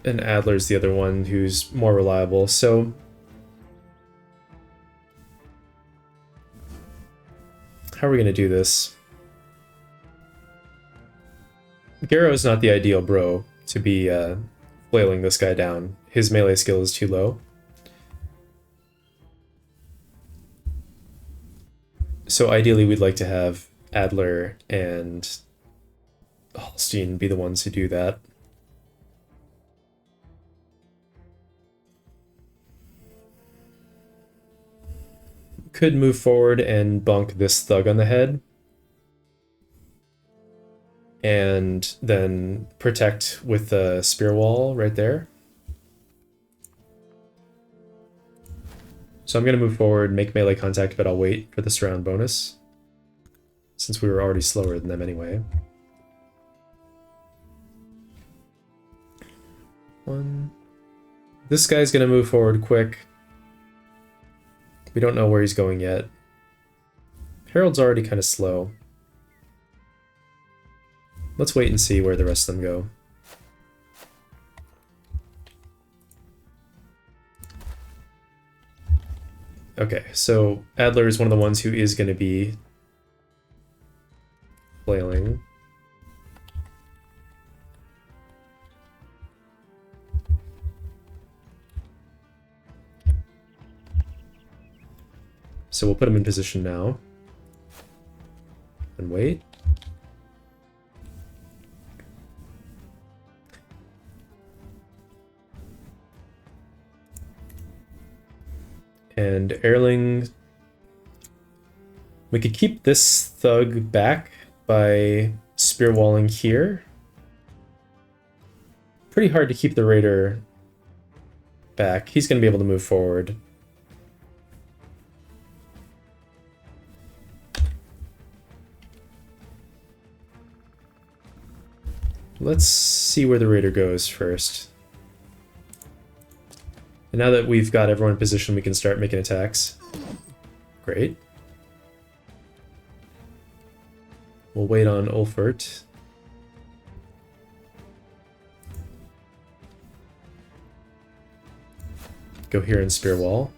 And Adler's the other one who's more reliable, so... how are we going to do this? Garrow is not the ideal bro to be flailing this guy down. His melee skill is too low. So ideally we'd like to have Adler and Hallstein be the ones who do that. Could move forward and bonk this thug on the head. And then protect with the spear wall right there. So I'm going to move forward, make melee contact, but I'll wait for the surround bonus, since we were already slower than them anyway. 1. This guy's going to move forward quick. We don't know where he's going yet. Harold's already kind of slow. Let's wait and see where the rest of them go. Okay, so Adler is one of the ones who is going to be flailing. So we'll put him in position now. And wait. And Erling, we could keep this thug back by spear walling here. Pretty hard to keep the raider back. He's going to be able to move forward. Let's see where the raider goes first. And now that we've got everyone in position, we can start making attacks. Great. We'll wait on Ulfert. Go here and spear wall.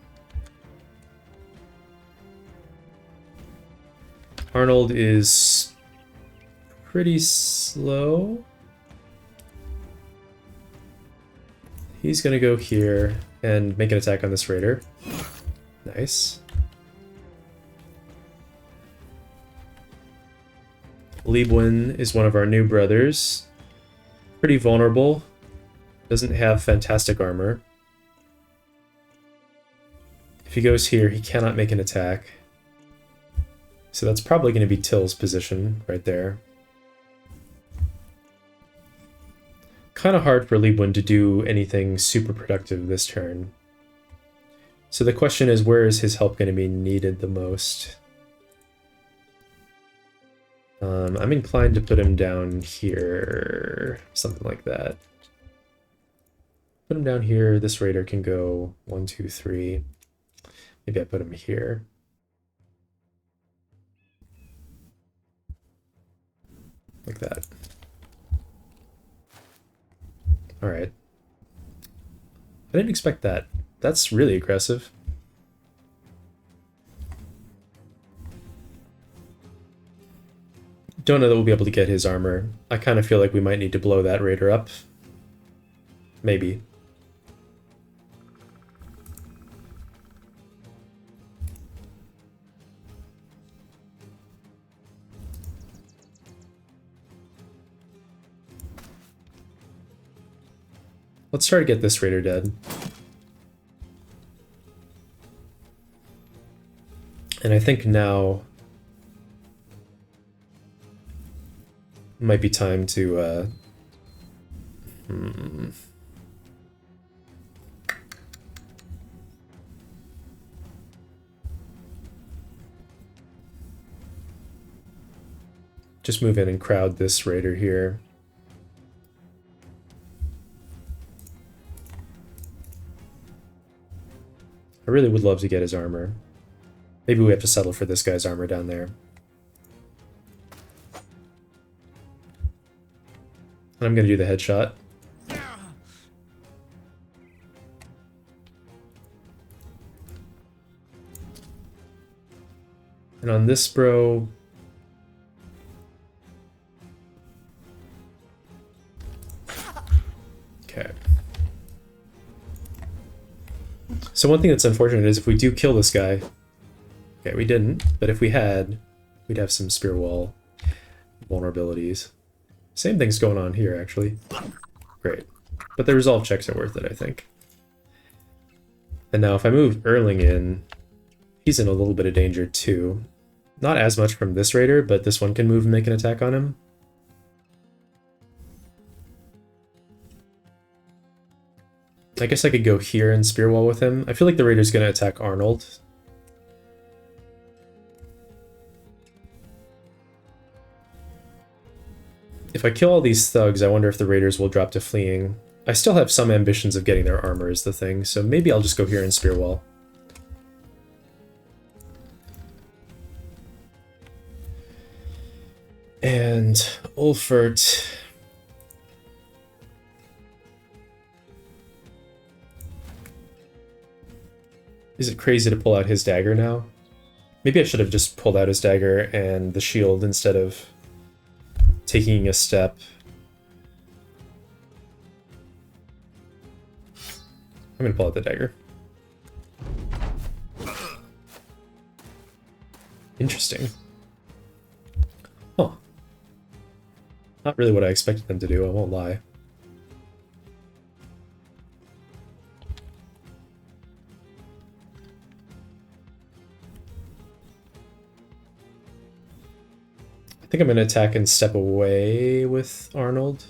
Arnold is pretty slow. He's gonna go here and make an attack on this raider. Nice. Liebwin is one of our new brothers. Pretty vulnerable. Doesn't have fantastic armor. If he goes here, he cannot make an attack. So that's probably going to be Till's position right there. Kind of hard for Liebwin to do anything super productive this turn. So the question is, where is his help going to be needed the most? I'm inclined to put him down here, something like that. Put him down here. This raider can go 1, 2, 3. Maybe I put him here. Like that. All right. I didn't expect that. That's really aggressive. don't know that we'll be able to get his armor. I kind of feel like we might need to blow that raider up. Maybe. Let's try to get this raider dead. And I think now might be time to just move in and crowd this raider here. I really would love to get his armor. Maybe we have to settle for this guy's armor down there. And I'm gonna do the headshot. And on this bro... Okay. So one thing that's unfortunate is if we do kill this guy... Okay, we didn't, but if we had, we'd have some spear wall vulnerabilities. Same thing's going on here, actually. Great. But the resolve checks are worth it, I think. And now if I move Erling in, he's in a little bit of danger too. Not as much from this raider, but this one can move and make an attack on him. I guess I could go here and spear wall with him. I feel like the raider's going to attack Arnold. If I kill all these thugs, I wonder if the raiders will drop to fleeing. I still have some ambitions of getting their armor is the thing, so maybe I'll just go here and spear wall. And Ulfert... Is it crazy to pull out his dagger now? Maybe I should have just pulled out his dagger and the shield instead of taking a step. I'm gonna pull out the dagger. Interesting. Huh. Not really what I expected them to do, I won't lie. I think I'm going to attack and step away with Arnold.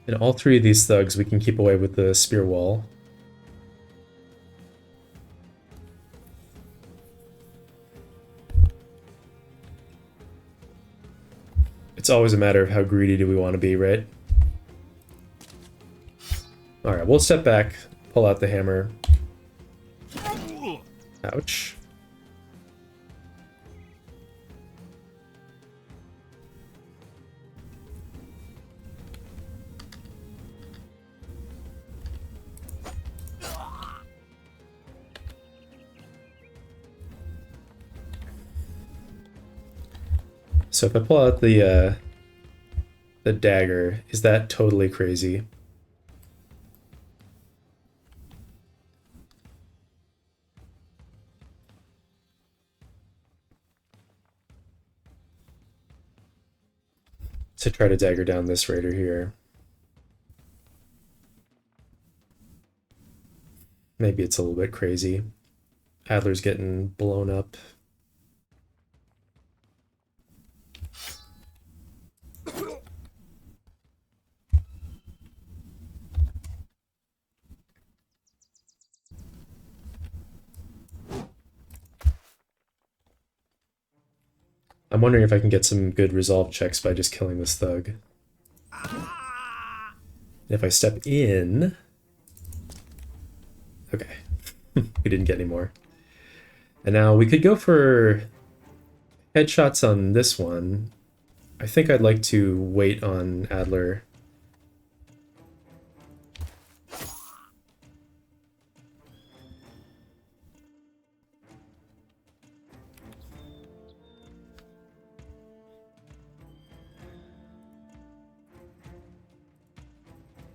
And all three of these thugs we can keep away with the spear wall. It's always a matter of how greedy do we want to be, right? Alright, we'll step back, pull out the hammer. Ouch. So if I pull out the dagger, is that totally crazy? To try to dagger down this raider here. Maybe it's a little bit crazy. Adler's getting blown up. I'm wondering if I can get some good resolve checks by just killing this thug. And if I step in... Okay. We didn't get any more. And now we could go for headshots on this one. I think I'd like to wait on Adler.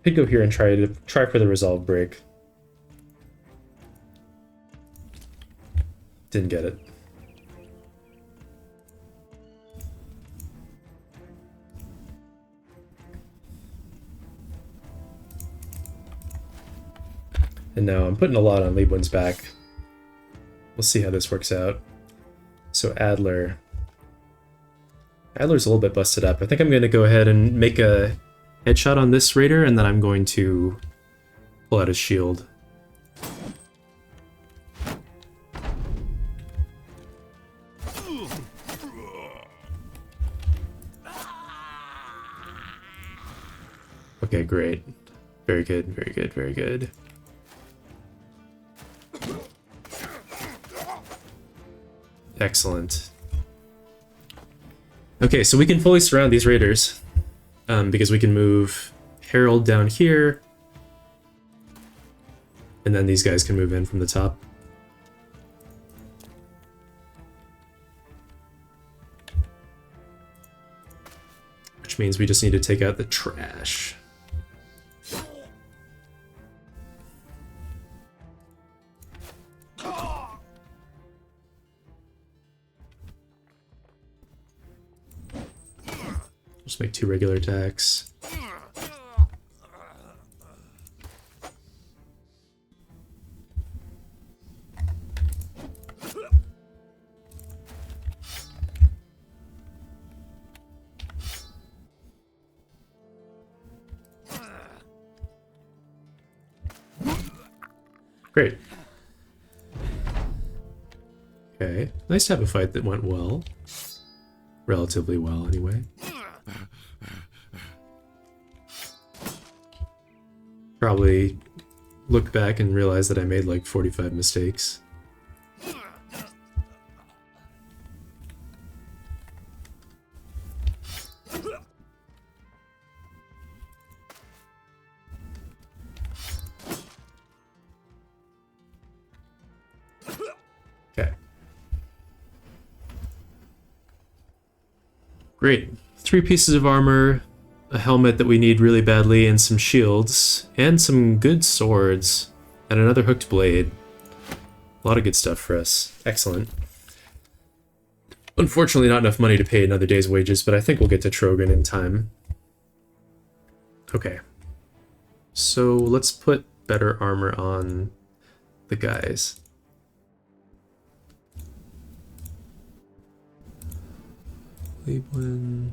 Could go here and try for the resolve break. Didn't get it. And now I'm putting a lot on Liebwin's back. We'll see how this works out. So Adler. Adler's a little bit busted up. I think I'm going to go ahead and make a headshot on this raider, and then I'm going to pull out his shield. Okay, great. Very good, very good, very good. Excellent. Okay, so we can fully surround these raiders, because we can move Herald down here, and then these guys can move in from the top. Which means we just need to take out the trash. Just make 2 regular attacks. Great. Okay, nice to have a fight that went well. Relatively well, anyway. Probably look back and realize that I made like 45 mistakes. Okay. Great. 3 pieces of armor, a helmet that we need really badly, and some shields, and some good swords, and another hooked blade. A lot of good stuff for us. Excellent. Unfortunately, not enough money to pay another day's wages, but I think we'll get to Trogan in time. Okay. So let's put better armor on the guys. Liebwin.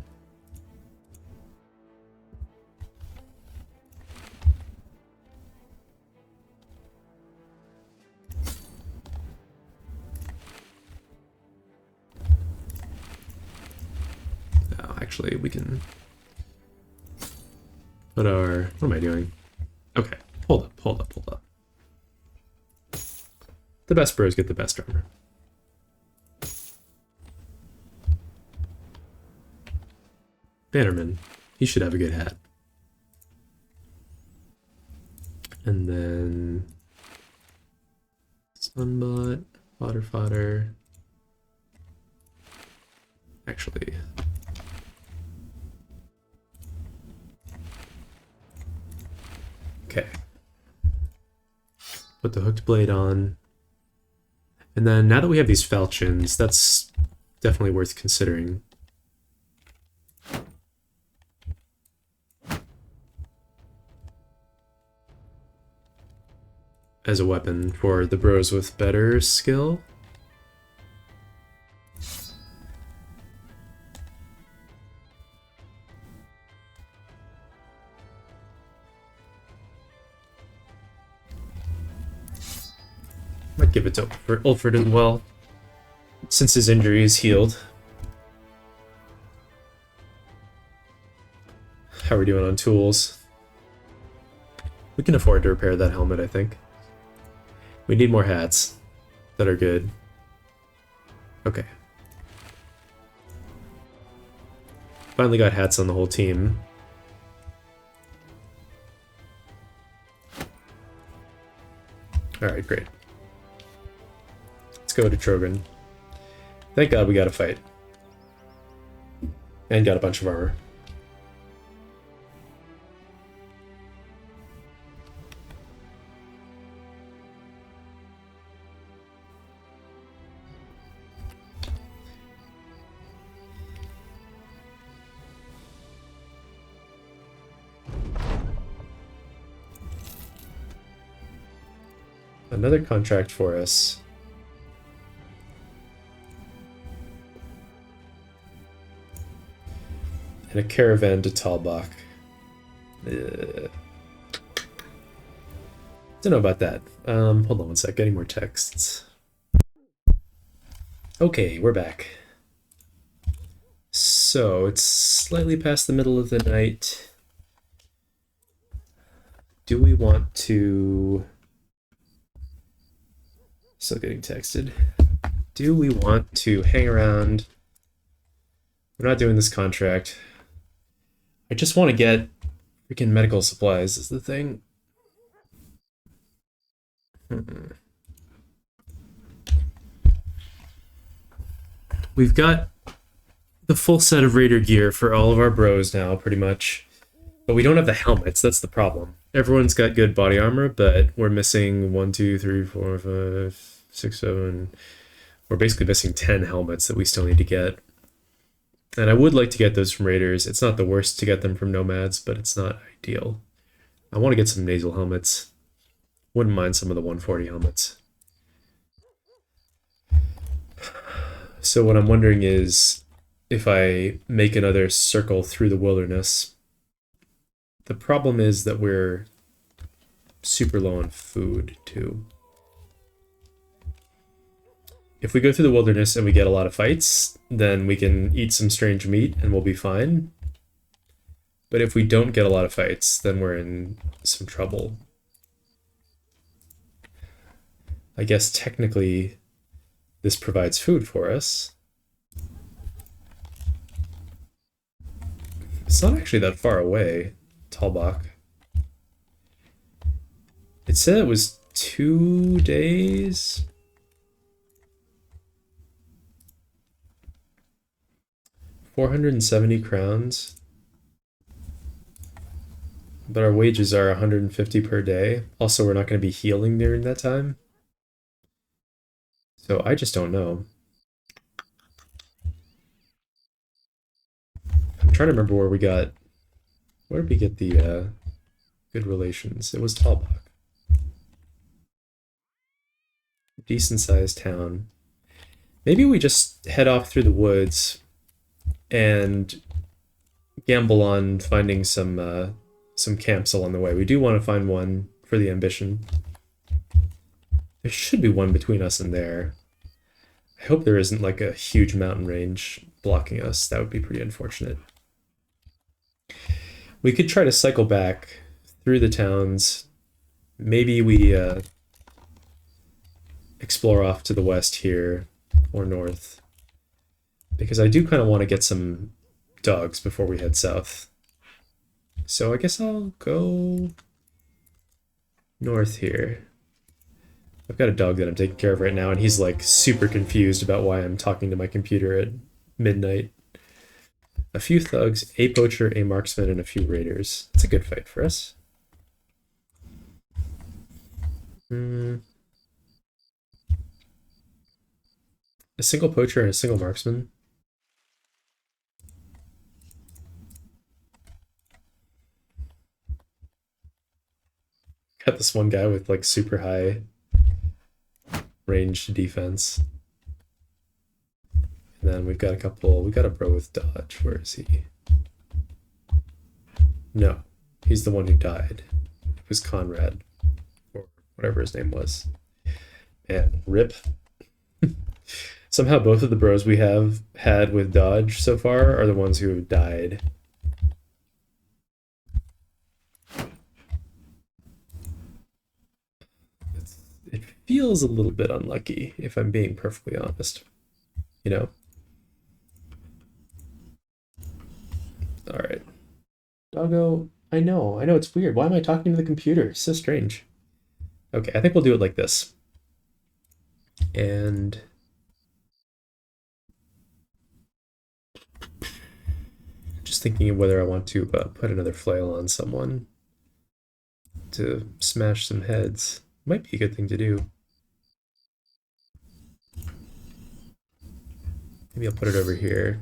Actually, we can put our... What am I doing? Okay, hold up. The best bros get the best armor. Bannerman. He should have a good hat. And then... Sunbot, fodder. Actually... Okay. Put the hooked blade on. And then now that we have these falchions, that's definitely worth considering. As a weapon for the bros with better skill. Might give it to Ulford as well, since his injury is healed. How are we doing on tools? We can afford to repair that helmet, I think. We need more hats that are good. Okay. Finally got hats on the whole team. Alright, great. Let's go to Trogan. Thank God we got a fight. And got a bunch of armor. Another contract for us. And a caravan to Talbach. Don't know about that. Hold on one sec, getting more texts. Okay, we're back. So, it's slightly past the middle of the night. Do we want to... Still getting texted. Do we want to hang around? We're not doing this contract. I just want to get freaking medical supplies is the thing. We've got the full set of Raider gear for all of our bros now, pretty much. But we don't have the helmets, that's the problem. Everyone's got good body armor, but we're missing 1, 2, 3, 4, 5, 6, 7. We're basically missing 10 helmets that we still need to get. And I would like to get those from Raiders. It's not the worst to get them from Nomads, but it's not ideal. I want to get some nasal helmets. Wouldn't mind some of the 140 helmets. So what I'm wondering is if I make another circle through the wilderness. The problem is that we're super low on food, too. If we go through the wilderness and we get a lot of fights, then we can eat some strange meat and we'll be fine. But if we don't get a lot of fights, then we're in some trouble. I guess technically this provides food for us. It's not actually that far away, Talbach. It said it was 2 days. $470 crowns. But our wages are 150 per day. Also, we're not going to be healing during that time. So I just don't know. I'm trying to remember where we got... Where did we get the good relations? It was Talbach. Decent sized town. Maybe we just head off through the woods and gamble on finding some camps along the way. We do want to find one for the ambition. There should be one between us and there. I hope there isn't like a huge mountain range blocking us. That would be pretty unfortunate. We could try to cycle back through the towns. Maybe we explore off to the west here or north. Because I do kind of want to get some dogs before we head south. So I guess I'll go north here. I've got a dog that I'm taking care of right now, and he's like super confused about why I'm talking to my computer at midnight. A few thugs, a poacher, a marksman, and a few raiders. It's a good fight for us. A single poacher and a single marksman. Got this one guy with like super high ranged defense. And then we've got a couple, we got a bro with dodge. Where is he? No, he's the one who died. It was Conrad, or whatever his name was. And rip. Somehow both of the bros we have had with dodge so far are the ones who have died. It feels a little bit unlucky, if I'm being perfectly honest. You know? Alright. Doggo, I know it's weird. Why am I talking to the computer? So strange. Okay, I think we'll do it like this. And just thinking of whether I want to put another flail on someone to smash some heads. Might be a good thing to do. Maybe I'll put it over here.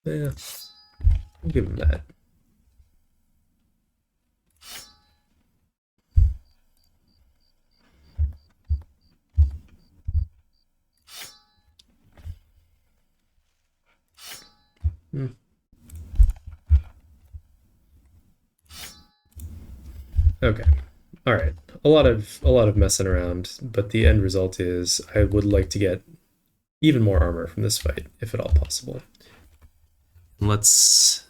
Yeah, I'll give him that. Okay. All right. A lot of messing around, but the end result is I would like to get even more armor from this fight, if at all possible. Let's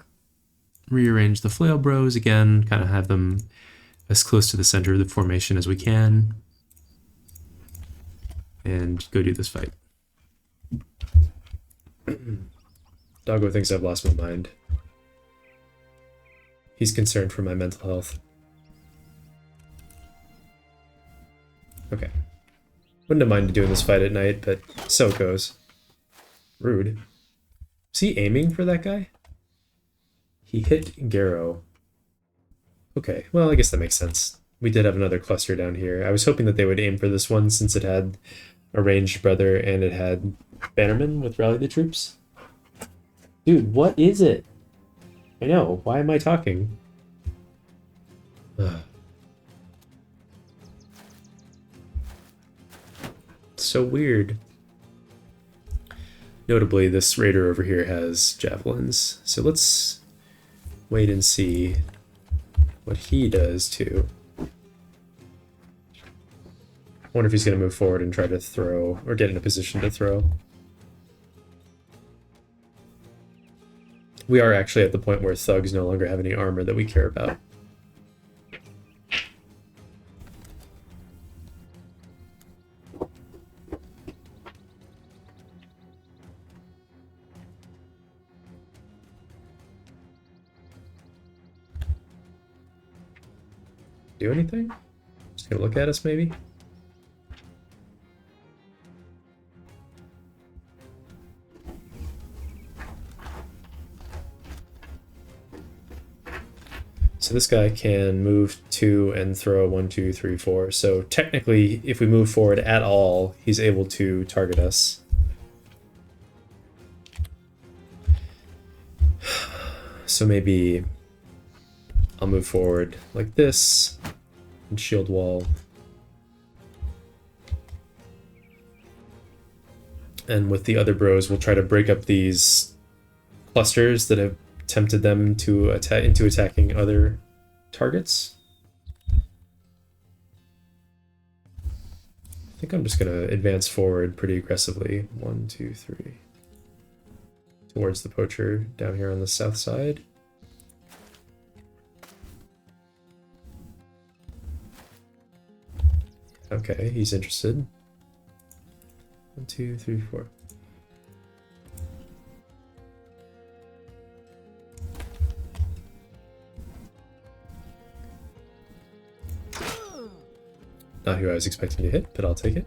rearrange the flail bros again, kind of have them as close to the center of the formation as we can, and go do this fight. Doggo thinks I've lost my mind. He's concerned for my mental health. Okay. Wouldn't have minded doing this fight at night, but so it goes. Rude. Is he aiming for that guy? He hit Garrow. Okay, well, I guess that makes sense. We did have another cluster down here. I was hoping that they would aim for this one since it had a ranged brother and it had Bannerman with Rally the Troops. Dude, what is it? I know, why am I talking? It's so weird. Notably, this raider over here has javelins, so let's wait and see what he does too. I wonder if he's going to move forward and try to throw, or get in a position to throw. We are actually at the point where thugs no longer have any armor that we care about. Do anything? Just gonna look at us, maybe? So this guy can move 2 and throw 1, 2, 3, 4. So technically, if we move forward at all, he's able to target us. So maybe I'll move forward like this and shield wall. And with the other bros, we'll try to break up these clusters that have tempted them to into attacking other targets. I think I'm just gonna advance forward pretty aggressively. 1, 2, 3. Towards the poacher down here on the south side. Okay, he's interested. 1, 2, 3, 4. Not who I was expecting to hit, but I'll take it.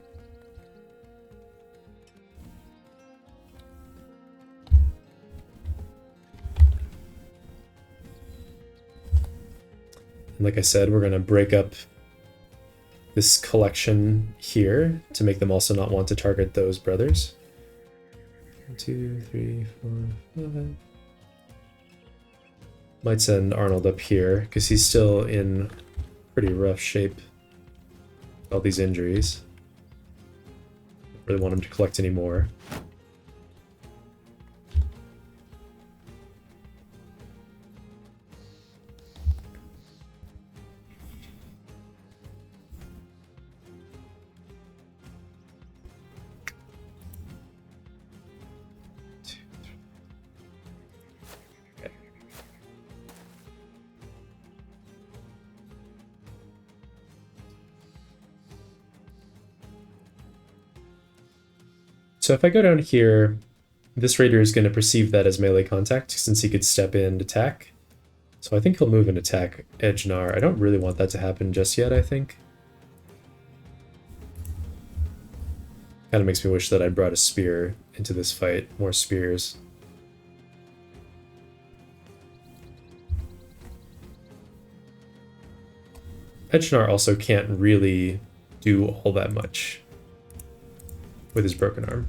And like I said, we're going to break up this collection here to make them also not want to target those brothers. 1, 2, 3, 4, 5. Might send Arnold up here because he's still in pretty rough shape. All these injuries. Don't really want him to collect any more. So if I go down here, this raider is going to perceive that as melee contact since he could step in and attack. So I think he'll move and attack Ejnar. I don't really want that to happen just yet, I think. Kind of makes me wish that I brought a spear into this fight. More spears. Ejnar also can't really do all that much with his broken arm.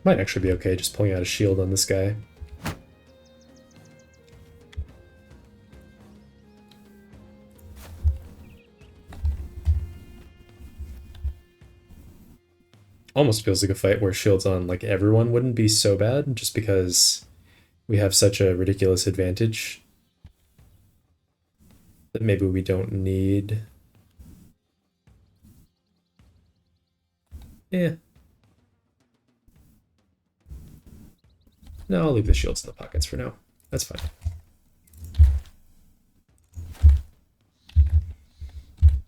Might actually be okay just pulling out a shield on this guy. Almost feels like a fight where shields on like everyone wouldn't be so bad just because we have such a ridiculous advantage that maybe we don't need. Yeah. No, I'll leave the shields in the pockets for now. That's fine.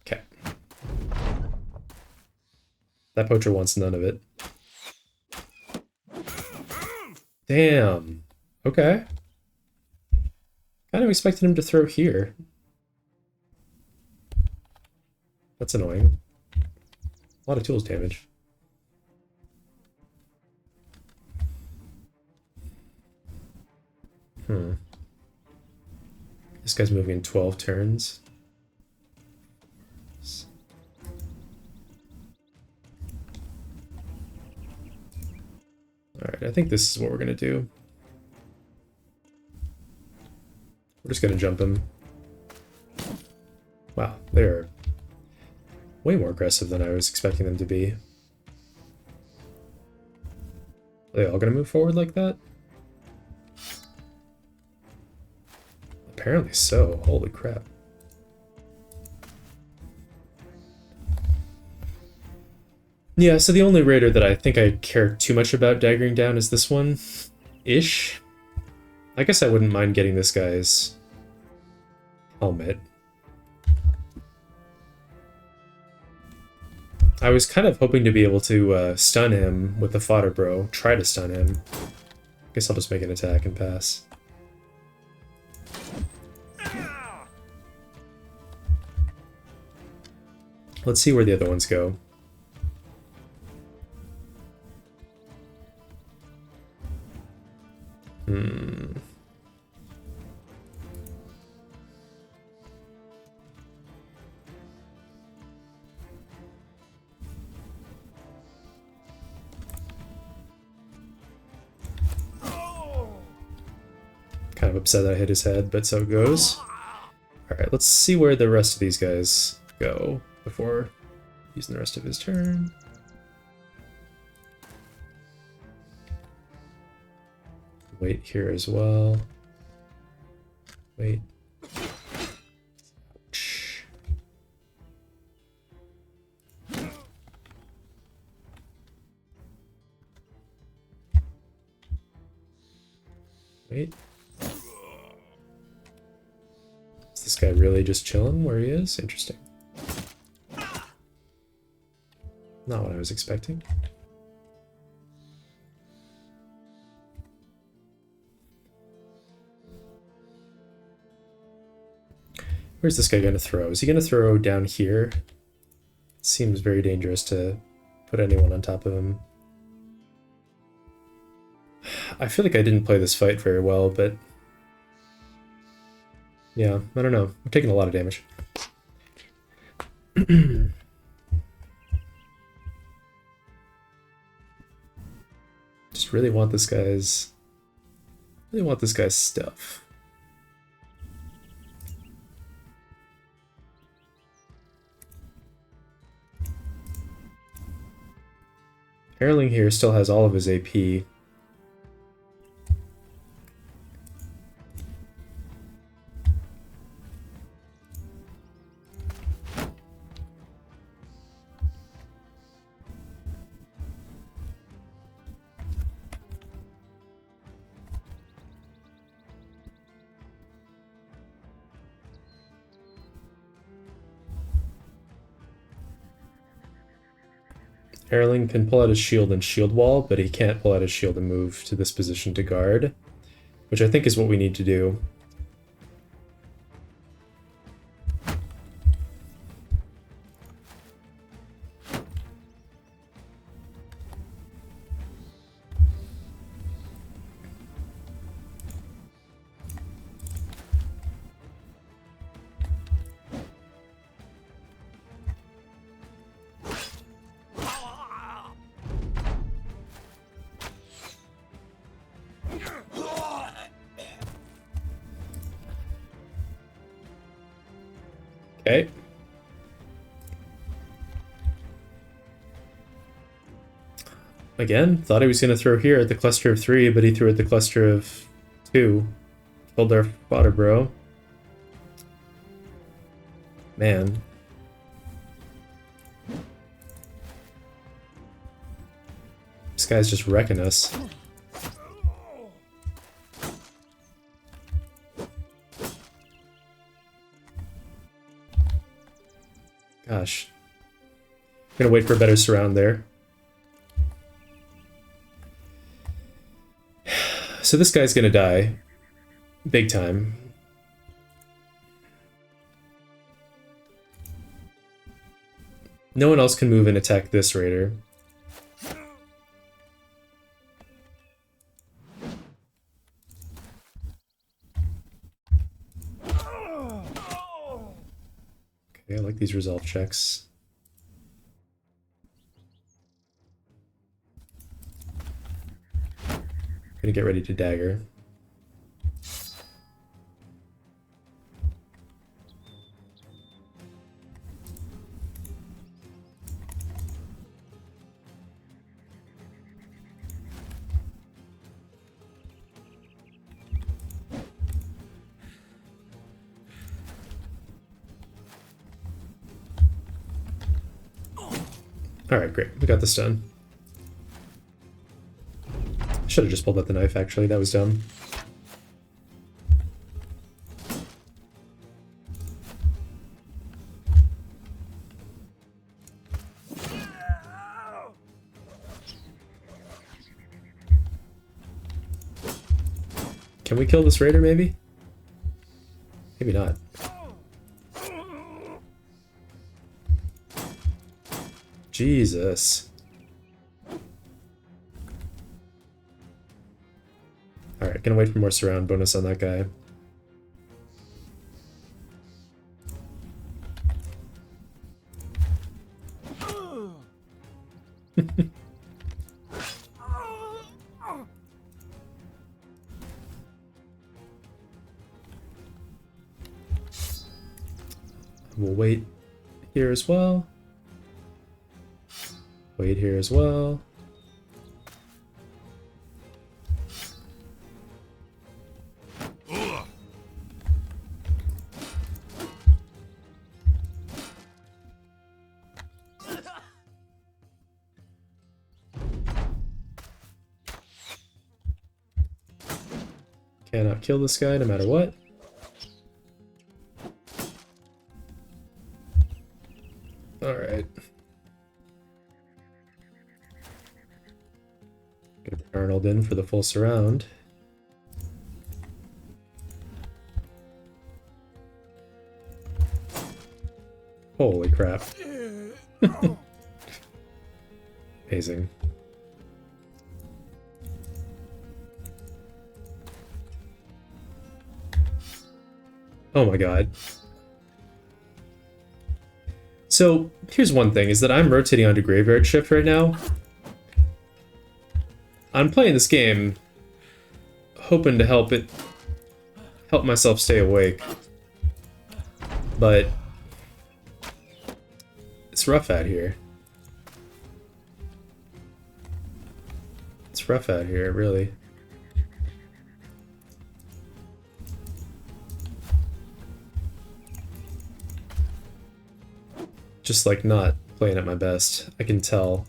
Okay. That poacher wants none of it. Damn. Okay. Kind of expected him to throw here. That's annoying. A lot of tools damage. This guy's moving in 12 turns. Alright, I think this is what we're gonna do. We're just gonna jump him. Wow, they're way more aggressive than I was expecting them to be. Are they all gonna move forward like that? Apparently so. Holy crap. Yeah, so the only raider that I think I care too much about daggering down is this one. Ish. I guess I wouldn't mind getting this guy's helmet. I was kind of hoping to be able to stun him with the fodder bro. Try to stun him. Guess I'll just make an attack and pass. Let's see where the other ones go. Kind of upset I hit his head, but so it goes. Alright, let's see where the rest of these guys go before using the rest of his turn. Wait here as well. Wait. Ouch. Wait. Is this guy really just chilling where he is? Interesting. Not what I was expecting. Where's this guy going to throw? Is he going to throw down here? It seems very dangerous to put anyone on top of him. I feel like I didn't play this fight very well, but... yeah, I don't know. I'm taking a lot of damage. Just really want this guy's... really want this guy's stuff. Herling here still has all of his AP. Erling can pull out his shield and shield wall, but he can't pull out his shield and move to this position to guard, which I think is what we need to do. Okay. Again, thought he was going to throw here at the cluster of 3, but he threw at the cluster of 2. Killed our fodder bro. Man. This guy's just wrecking us. Gosh. Gonna wait for a better surround there. So this guy's gonna die. Big time. No one else can move and attack this raider. Okay, I like these resolve checks. Gonna get ready to dagger. Alright, great. We got this done. Should have just pulled out the knife, actually. That was dumb. Can we kill this raider, maybe? Maybe not. Jesus. Alright, gonna wait for more surround bonus on that guy. We'll wait here as well. Wait here as well. Cannot kill this guy no matter what. Alright. Get Arnold in for the full surround. Holy crap. Amazing. Oh my god. So, here's one thing, is that I'm rotating onto Graveyard Shift right now. I'm playing this game hoping to help myself stay awake. But it's rough out here. It's rough out here, really. Just like not playing at my best, I can tell.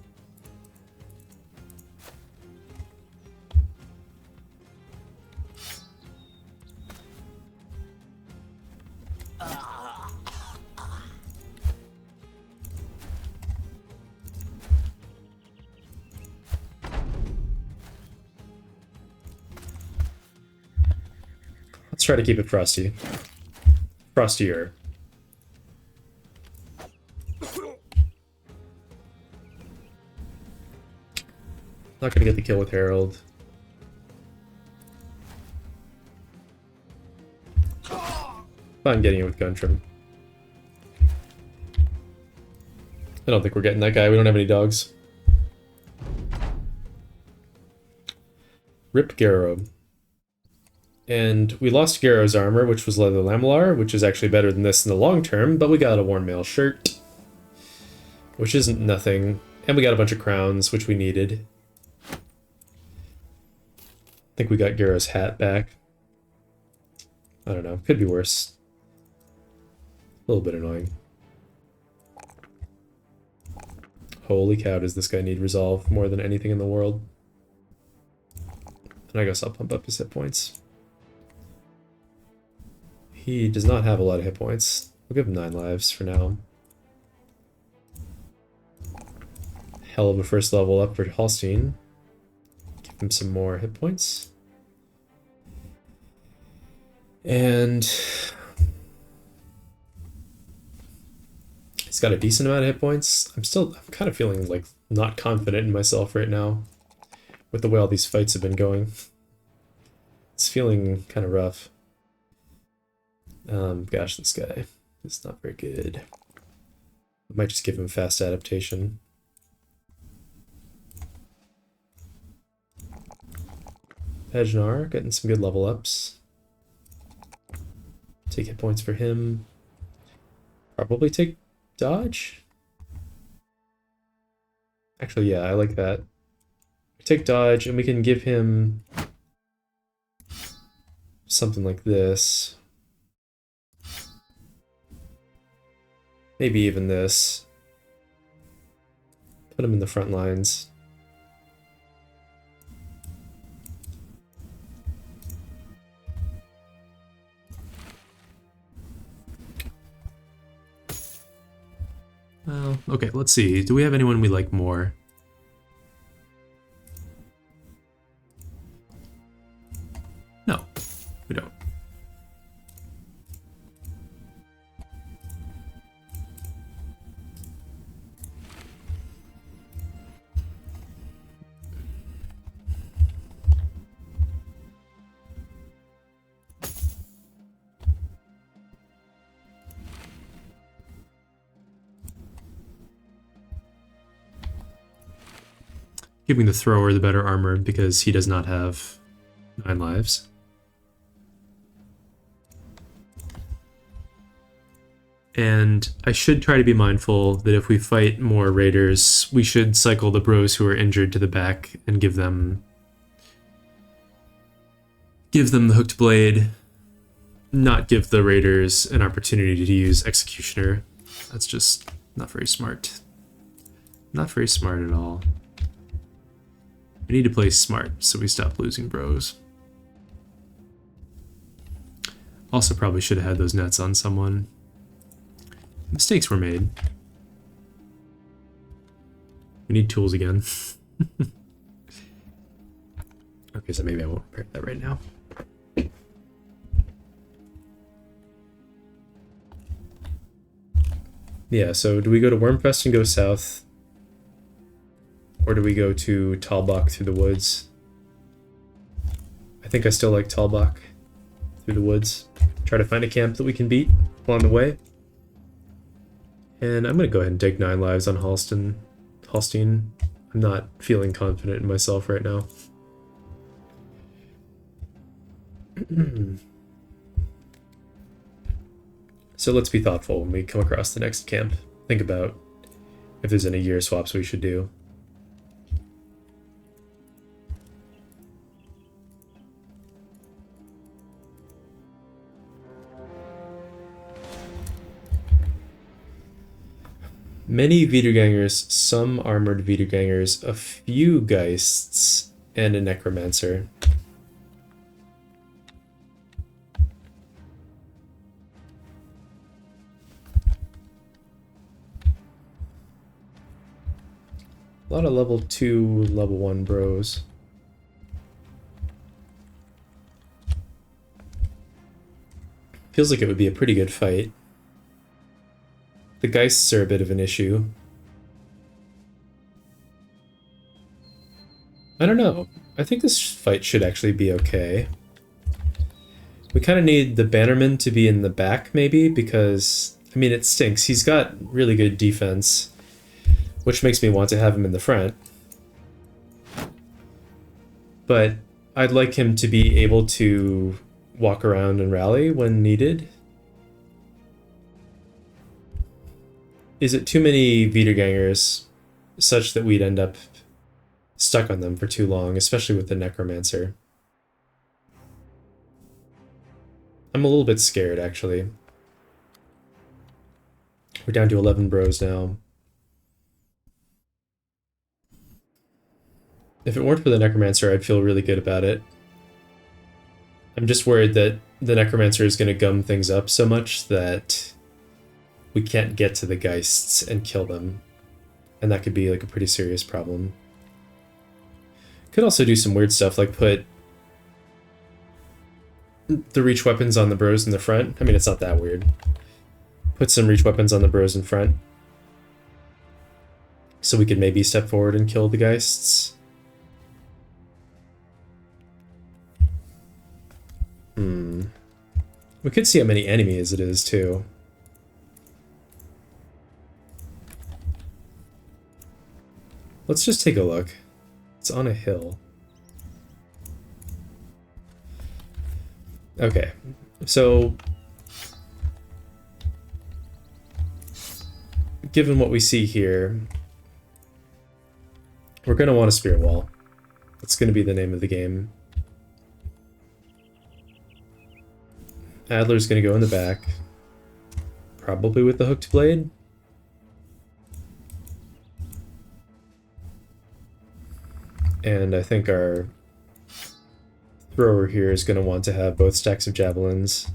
try to keep it frosty. Frostier. Not gonna get the kill with Herald. I'm getting it with Guntram. I don't think we're getting that guy. We don't have any dogs. Rip Garrow. And we lost Garrow's armor, which was Leather Lamellar, which is actually better than this in the long term, but we got a Worn Mail shirt, which isn't nothing. And we got a bunch of crowns, which we needed. I think we got Garrow's hat back. I don't know. Could be worse. A little bit annoying. Holy cow, does this guy need resolve more than anything in the world? And I guess I'll pump up his hit points. He does not have a lot of hit points. We'll give him 9 lives for now. Hell of a first level up for Holstein. Give him some more hit points. And he's got a decent amount of hit points. I'm kind of feeling like not confident in myself right now with the way all these fights have been going. It's feeling kind of rough. Gosh, this guy is not very good. I might just give him fast adaptation. Pejnar, getting some good level ups. Take hit points for him. Probably take dodge? Actually, yeah, I like that. Take dodge, and we can give him something like this. Maybe even this. Put him in the front lines. Well, okay, let's see. Do we have anyone we like more? No, we don't. Giving the thrower the better armor because he does not have 9 lives. And I should try to be mindful that if we fight more raiders, we should cycle the bros who are injured to the back and give them the hooked blade, not give the raiders an opportunity to use executioner. That's just not very smart. Not very smart at all. We need to play smart so we stop losing bros. Also probably should have had those nets on someone. Mistakes were made. We need tools again. Okay, so maybe I won't repair that right now. Yeah, so do we go to Wormfest and go south? Or do we go to Talbach through the woods? I think I still like Talbach through the woods. Try to find a camp that we can beat along the way. And I'm going to go ahead and take 9 lives on Holstein. I'm not feeling confident in myself right now. So let's be thoughtful when we come across the next camp. Think about if there's any gear swaps we should do. Many Wiedergängers, some armored Wiedergängers, a few Geists, and a Necromancer. A lot of level 2, level 1 bros. Feels like it would be a pretty good fight. The Geists are a bit of an issue. I don't know. I think this fight should actually be okay. We kind of need the Bannerman to be in the back, maybe, because, I mean, it stinks. He's got really good defense, which makes me want to have him in the front. But I'd like him to be able to walk around and rally when needed. Is it too many Wiedergängers such that we'd end up stuck on them for too long, especially with the Necromancer? I'm a little bit scared, actually. We're down to 11 bros now. If it weren't for the Necromancer, I'd feel really good about it. I'm just worried that the Necromancer is going to gum things up so much that we can't get to the Geists and kill them. And that could be like a pretty serious problem. Could also do some weird stuff, like put the reach weapons on the bros in the front. I mean, it's not that weird. Put some reach weapons on the bros in front. So we could maybe step forward and kill the Geists. We could see how many enemies it is, too. Let's just take a look. It's on a hill. Okay, so given what we see here, we're going to want a spear wall. That's going to be the name of the game. Adler's going to go in the back, probably with the hooked blade. And I think our thrower here is going to want to have both stacks of javelins.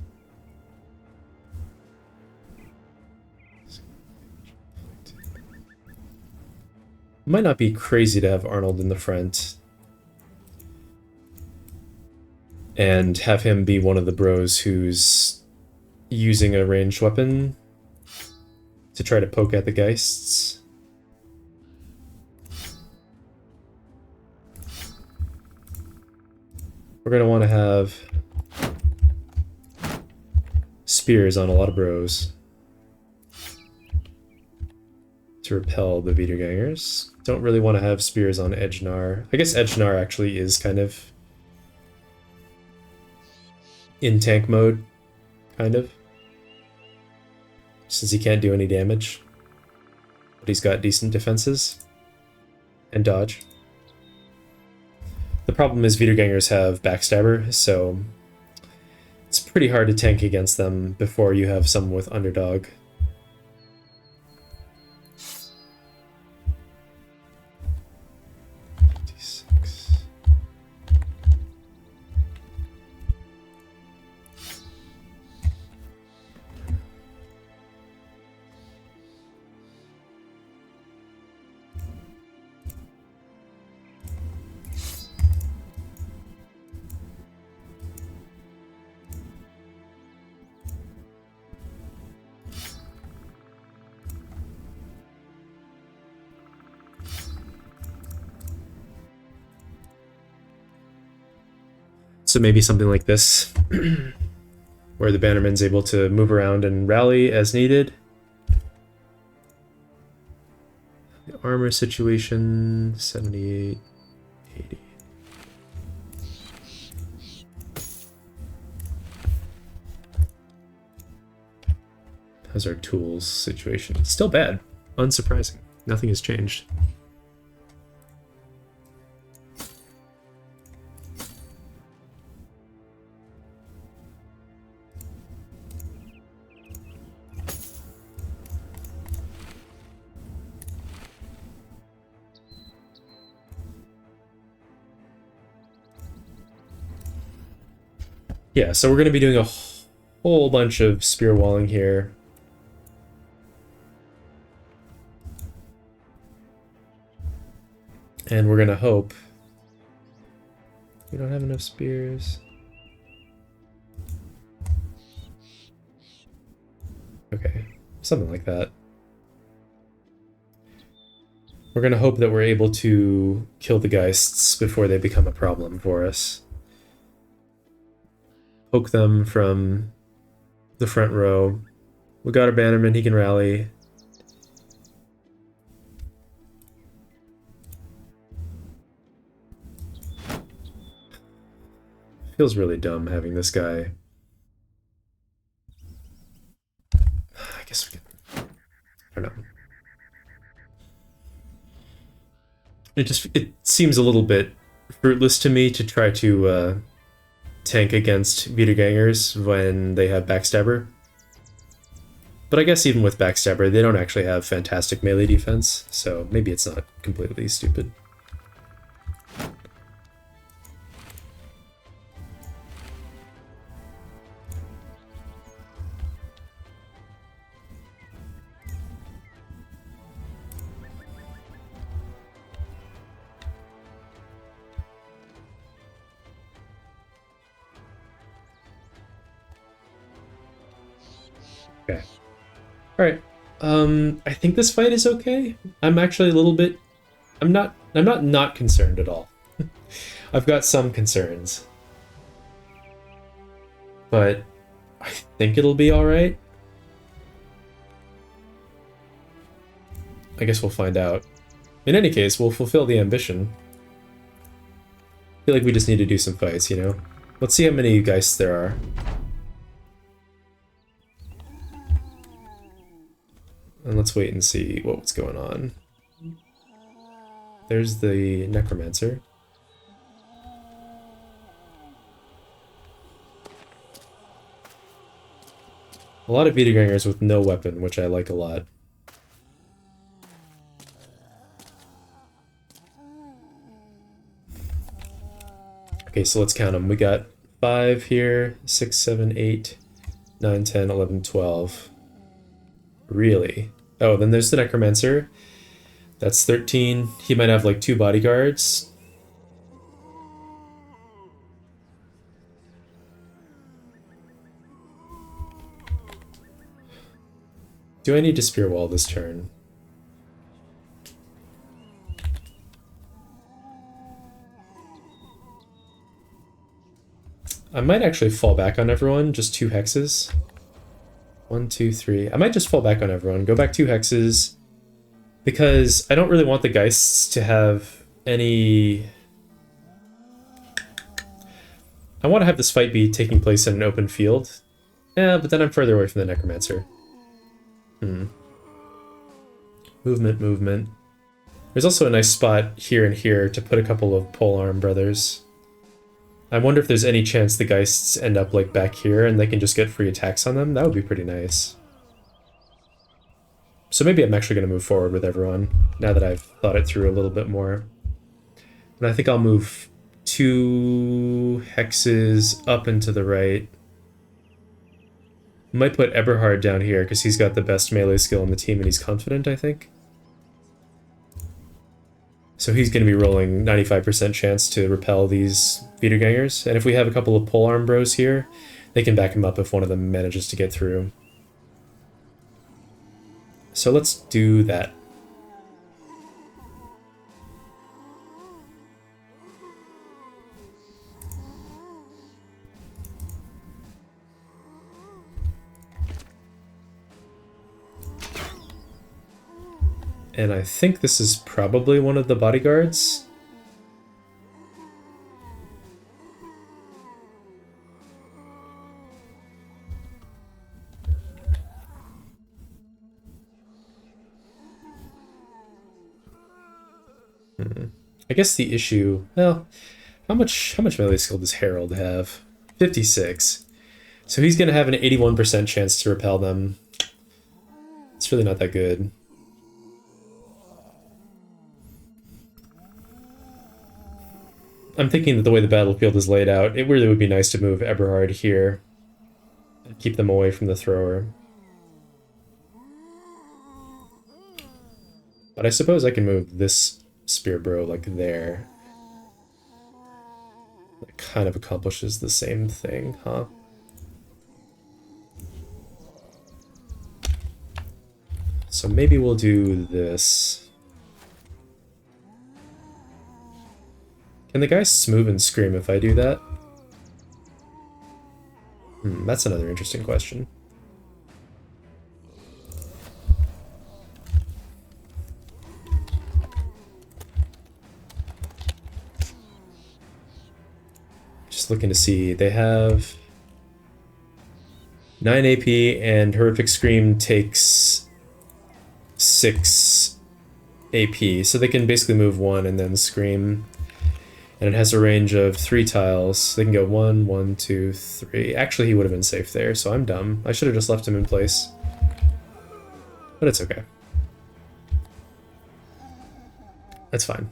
Might not be crazy to have Arnold in the front and have him be one of the bros who's using a ranged weapon to try to poke at the Geists. We're going to want to have spears on a lot of bros to repel the Wiedergängers. Don't really want to have spears on Edgenar. I guess Edgenar actually is kind of in tank mode, kind of. Since he can't do any damage. But he's got decent defenses. And dodge. The problem is Wiedergängers have Backstabber, so it's pretty hard to tank against them before you have someone with Underdog. So maybe something like this, where the Bannerman's able to move around and rally as needed. The armor situation, 78, 80. How's our tools situation? Still bad. Unsurprising. Nothing has changed. Yeah, so we're going to be doing a whole bunch of spear walling here. And we're going to hope we don't have enough spears. Something like that. We're gonna hope that we're able to kill the Geists before they become a problem for us. Poke them from the front row. We got our Bannerman, he can rally. Feels really dumb having this guy. I guess we could... I don't know. It seems a little bit fruitless to me to try to tank against Wiedergängers when they have Backstabber. But I guess even with Backstabber, they don't actually have fantastic melee defense, so maybe it's not completely stupid. Okay. Alright. I think this fight is okay. I'm actually a little bit... I'm not concerned at all. I've got some concerns. But I think it'll be alright. I guess we'll find out. In any case, we'll fulfill the ambition. I feel like we just need to do some fights, you know? Let's see how many Geists there are. And let's wait and see what's going on. There's the Necromancer. A lot of Wiedergängers with no weapon, which I like a lot. Okay, so let's count them. We got 5 here, 6, 7, 8, 9, 10, 11, 12. Really? Oh, then there's the Necromancer. That's 13. He might have like 2 bodyguards. Do I need to Spear Wall this turn? I might actually fall back on everyone, just 2 hexes. 1, 2, 3. I might just fall back on everyone, go back 2 hexes, because I don't really want the Geists to have any... I want to have this fight be taking place in an open field. Yeah, but then I'm further away from the Necromancer. Movement, movement. There's also a nice spot here and here to put a couple of polearm brothers. I wonder if there's any chance the Geists end up like back here and they can just get free attacks on them. That would be pretty nice. So maybe I'm actually going to move forward with everyone now that I've thought it through a little bit more. And I think I'll move 2 hexes up and to the right. Might put Eberhard down here because he's got the best melee skill in the team and he's confident, I think. So he's going to be rolling 95% chance to repel these Wiedergängers. And if we have a couple of polearm bros here, they can back him up if one of them manages to get through. So let's do that. And I think this is probably one of the bodyguards. I guess the issue, well, how much melee skill does Harold have? 56. So he's going to have an 81% chance to repel them. It's really not that good. I'm thinking that the way the battlefield is laid out, it really would be nice to move Eberhard here and keep them away from the thrower. But I suppose I can move this spear bro like there. That kind of accomplishes the same thing, huh? So maybe we'll do this. Can the guy smooth and scream if I do that? That's another interesting question. Just looking to see. They have 9 AP and Horrific Scream takes 6 AP. So they can basically move 1 and then Scream. And it has a range of 3 tiles. They can go 1, 1, 2, 3. Actually, he would have been safe there, so I'm dumb. I should have just left him in place. But it's okay. That's fine.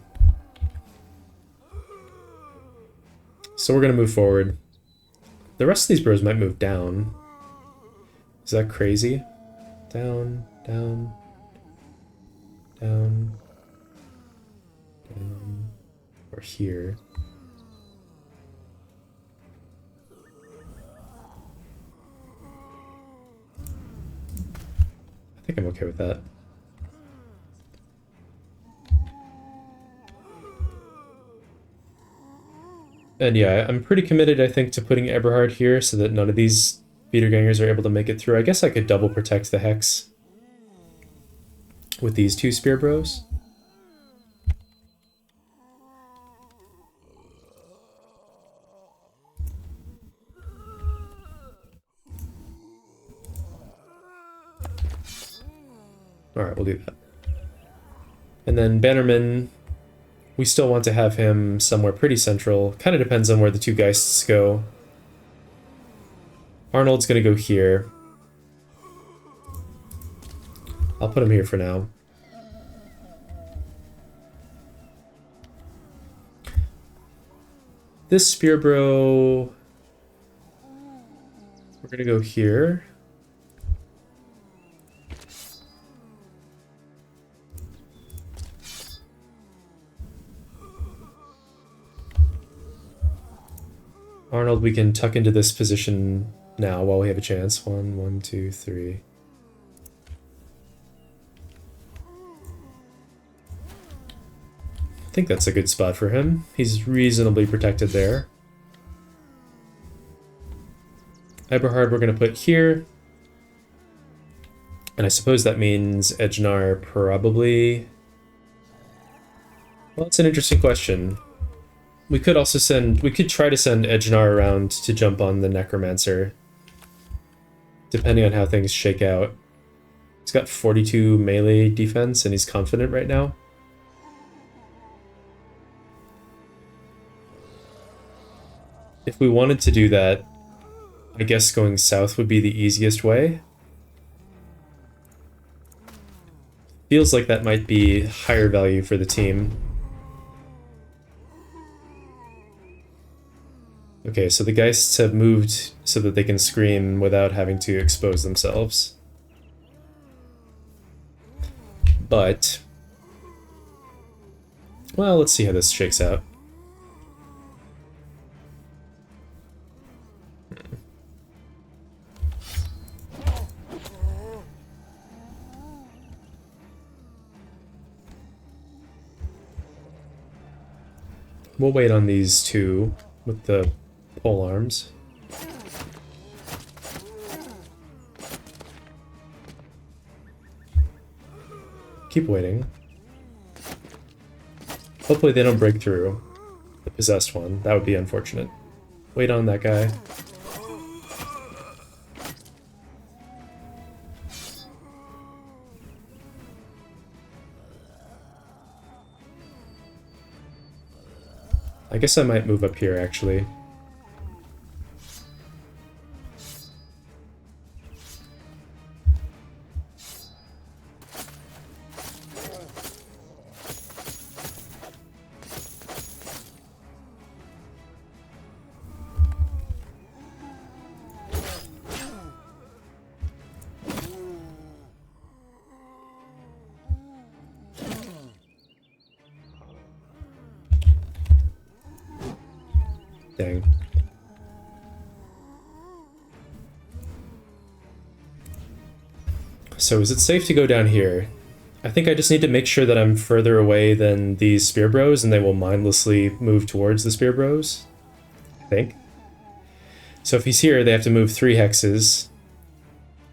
So we're going to move forward. The rest of these bros might move down. Is that crazy? Down, down, down, down. Or here. I think I'm okay with that. And yeah, I'm pretty committed, I think, to putting Eberhard here so that none of these Wiedergängers are able to make it through. I guess I could double protect the Hex with these 2 Spear Bros. Alright, we'll do that. And then Bannerman, we still want to have him somewhere pretty central. Kind of depends on where the 2 Geists go. Arnold's going to go here. I'll put him here for now. This Spear Bro, we're going to go here. Arnold, we can tuck into this position now while we have a chance. 1, 1, 2, 3. I think that's a good spot for him. He's reasonably protected there. Eberhard we're going to put here. And I suppose that means Ejnar probably... Well, it's an interesting question. We could also send... We could try to send Ejnar around to jump on the Necromancer. Depending on how things shake out. He's got 42 melee defense and he's confident right now. If we wanted to do that, I guess going south would be the easiest way. Feels like that might be higher value for the team. Okay, so the Geists have moved so that they can scream without having to expose themselves. But... well, let's see how this shakes out. We'll wait on these 2 with the pole arms. Keep waiting. Hopefully they don't break through the possessed one. That would be unfortunate. Wait on that guy. I guess I might move up here, actually. Dang. So is it safe to go down here? I think I just need to make sure that I'm further away than these spear bros and they will mindlessly move towards the spear bros. I think. So if he's here, they have to move 3 hexes,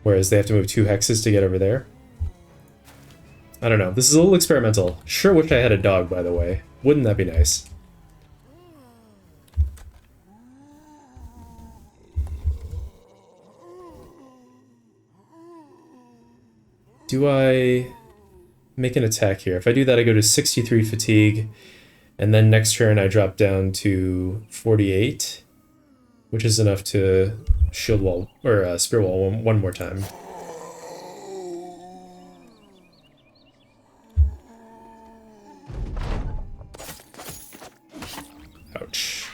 whereas they have to move 2 hexes to get over there. I don't know. This is a little experimental. Sure wish I had a dog, by the way. Wouldn't that be nice? Do I make an attack here? If I do that, I go to 63 fatigue, and then next turn I drop down to 48, which is enough to shield wall, or spear wall one more time. Ouch.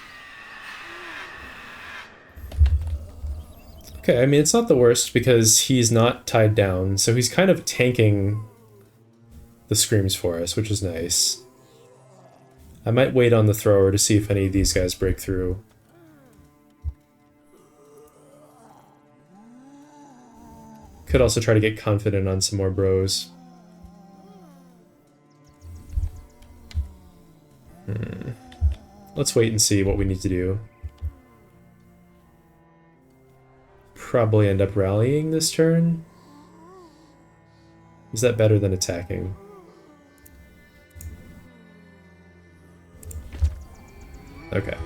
Okay, I mean, it's not the worst because he's not tied down, so he's kind of tanking the screams for us, which is nice. I might wait on the thrower to see if any of these guys break through. Could also try to get confident on some more bros. Let's wait and see what we need to do. Probably end up rallying this turn. Is that better than attacking? Okay.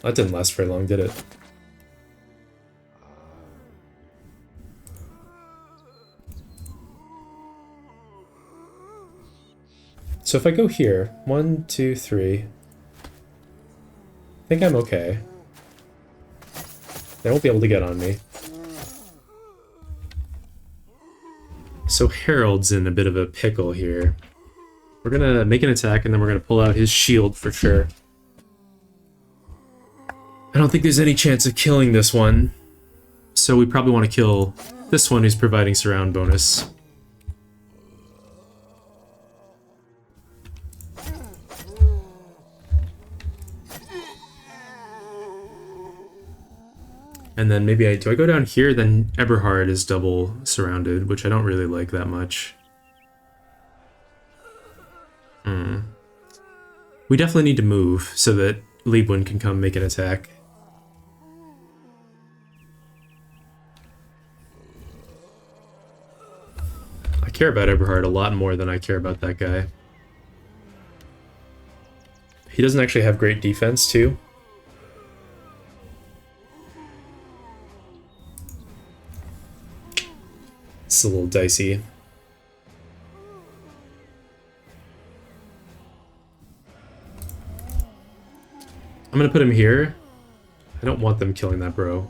That didn't last very long, did it? So if I go here, 1, 2, 3, I think I'm okay. They won't be able to get on me. So Harold's in a bit of a pickle here. We're gonna make an attack and then we're gonna pull out his shield for sure. I don't think there's any chance of killing this one, so we probably want to kill this one who's providing surround bonus. And then maybe do I go down here? Then Eberhard is double surrounded, which I don't really like that much. We definitely need to move so that Liebwin can come make an attack. I care about Eberhard a lot more than I care about that guy. He doesn't actually have great defense, too. It's a little dicey. I'm gonna put him here. I don't want them killing that bro.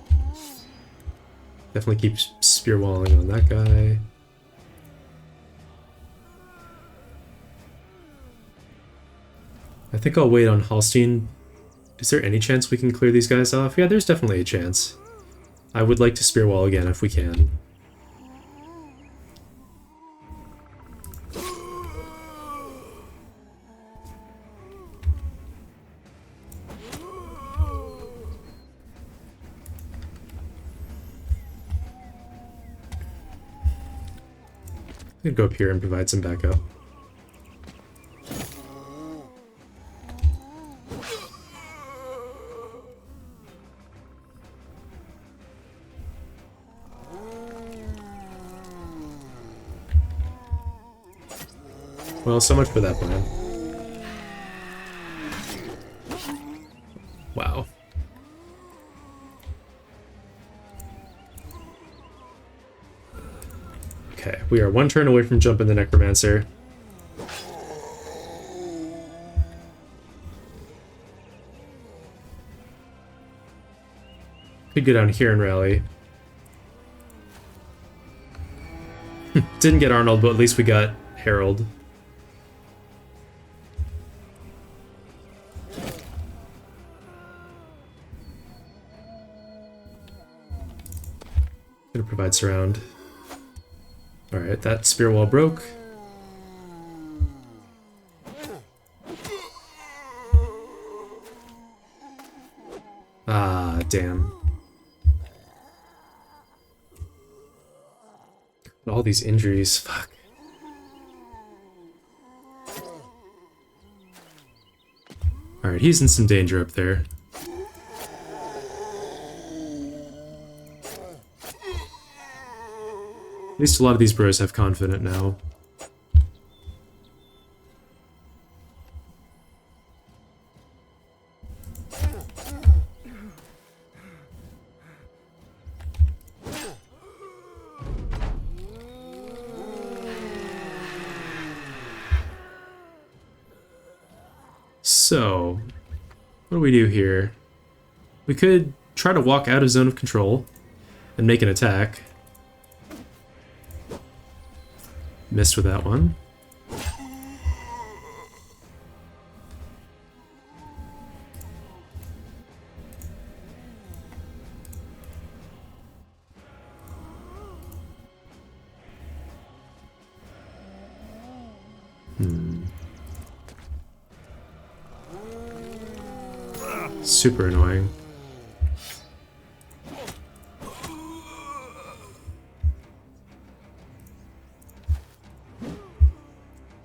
Definitely keep spear walling on that guy. I think I'll wait on Hallstein. Is there any chance we can clear these guys off? Yeah, there's definitely a chance. I would like to spear wall again if we can. I'm gonna go up here and provide some backup. Well, so much for that plan. Wow. Okay, we are one turn away from jumping the Necromancer. Could go down here and rally. Didn't get Arnold, but at least we got Harold. Gonna provide surround. Alright, that spear wall broke. Ah, damn. All these injuries, fuck. Alright, he's in some danger up there. At least a lot of these bros have confident now. So, what do we do here? We could try to walk out of zone of control and make an attack. Missed with that one. Super annoying.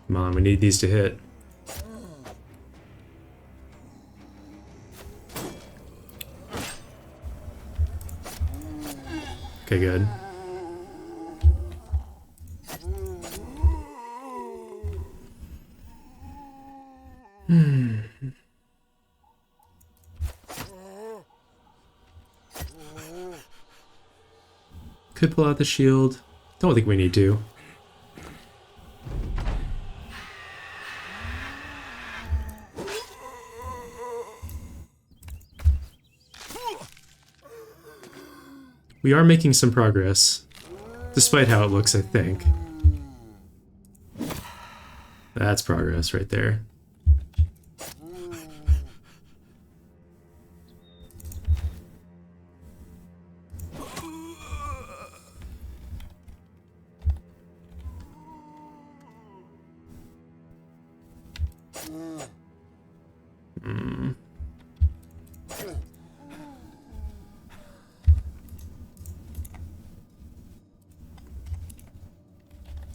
Come on, we need these to hit. Okay, good. Could pull out the shield. Don't think we need to. We are making some progress, despite how it looks, I think. That's progress right there.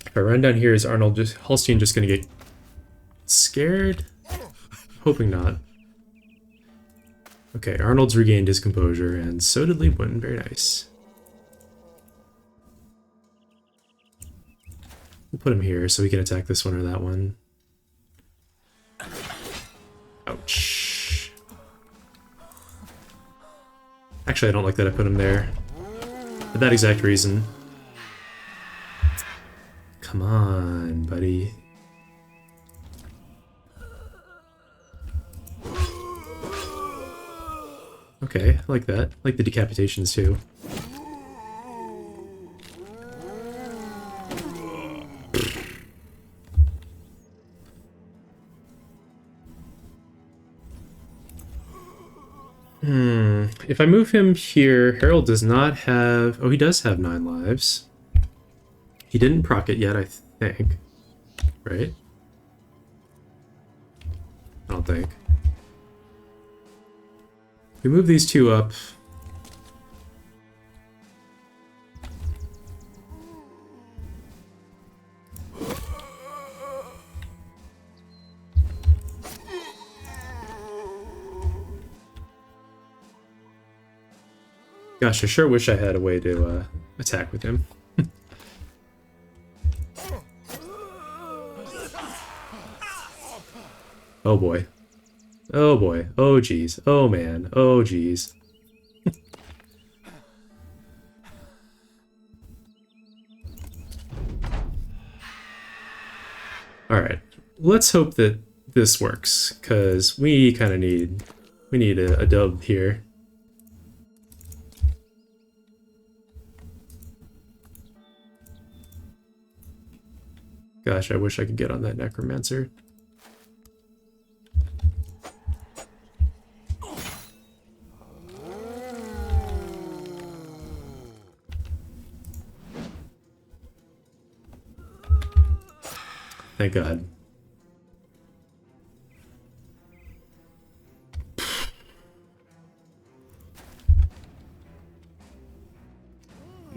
If I run down here, is Holstein just gonna get scared? Hoping not. Okay, Arnold's regained his composure, and so did Leibwin. Very nice. We'll put him here so we can attack this one or that one. Ouch. Actually, I don't like that I put him there. For that exact reason. Come on, buddy. Okay, I like that. I like the decapitations too. If I move him here, Harold does not have... Oh, he does have 9 lives. He didn't proc it yet, I think. Right? I don't think. We move these two up. Gosh, I sure wish I had a way to attack with him. Oh boy. Oh boy. Oh geez. Oh man. Oh geez. Alright. Let's hope that this works, because we kind of need... We need a dub here. Gosh, I wish I could get on that Necromancer. Thank God.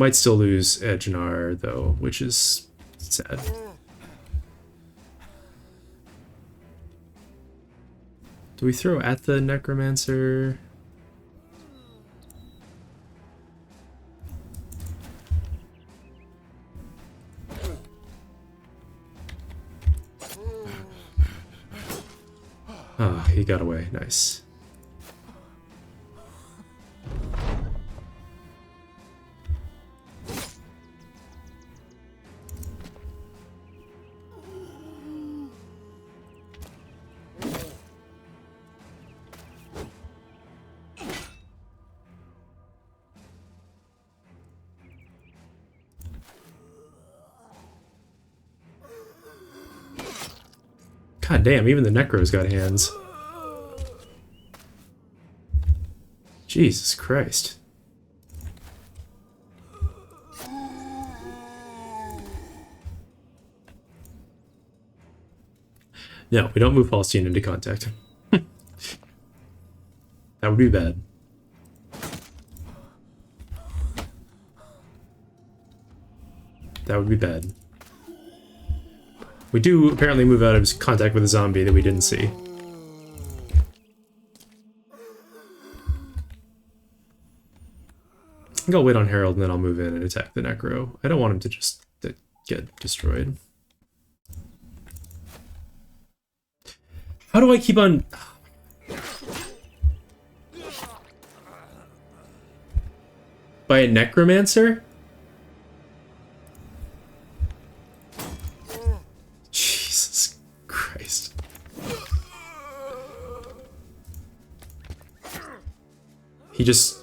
Might still lose Edgenar, though, which is sad. Do we throw at the Necromancer? Oh, he got away. Nice. God damn, even the Necro's got hands. Jesus Christ. No, we don't move Holstein into contact. That would be bad. That would be bad. We do apparently move out of contact with a zombie that we didn't see. I think I'll wait on Harold and then I'll move in and attack the Necro. I don't want him to just get destroyed. How do I keep on... By a Necromancer? Jesus Christ. He just...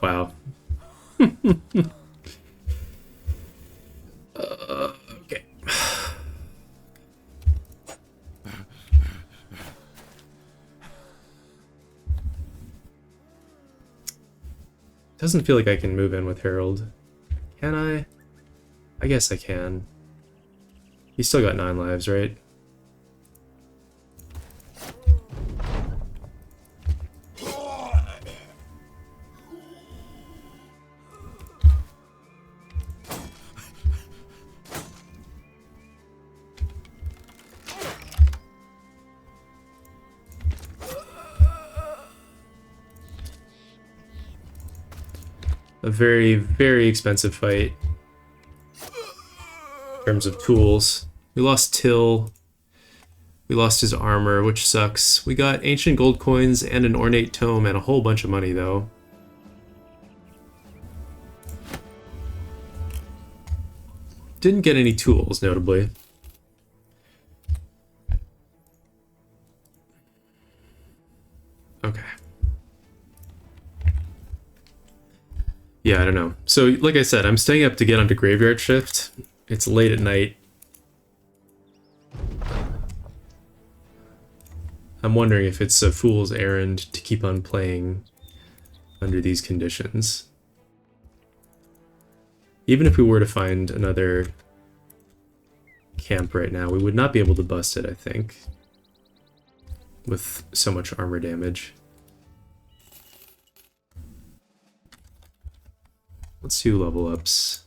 Wow. Okay. Doesn't feel like I can move in with Harold. Can I? I guess I can. He's still got 9 lives, right? A very, very expensive fight in terms of tools. We lost Till. We lost his armor, which sucks. We got ancient gold coins and an ornate tome and a whole bunch of money, though. Didn't get any tools, notably. Okay. Yeah, I don't know. So, like I said, I'm staying up to get onto Graveyard Shift. It's late at night. I'm wondering if it's a fool's errand to keep on playing under these conditions. Even if we were to find another camp right now, we would not be able to bust it, I think, with so much armor damage. Let's do level ups.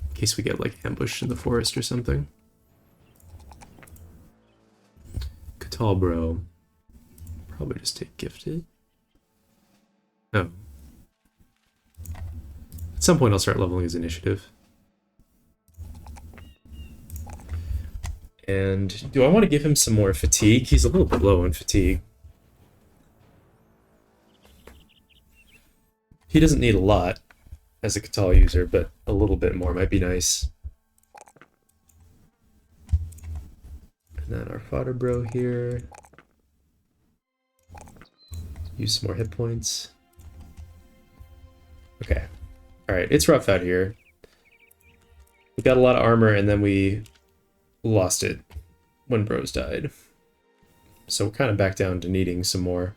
In case we get like ambushed in the forest or something. Catalbro. Probably just take gifted. Oh. At some point I'll start leveling his initiative. And do I want to give him some more fatigue? He's a little bit low on fatigue. He doesn't need a lot as a Catal user, but a little bit more might be nice. And then our fodder bro here. Use some more hit points. Okay. Alright, it's rough out here. We got a lot of armor and then we lost it when bros died. So we're kind of back down to needing some more.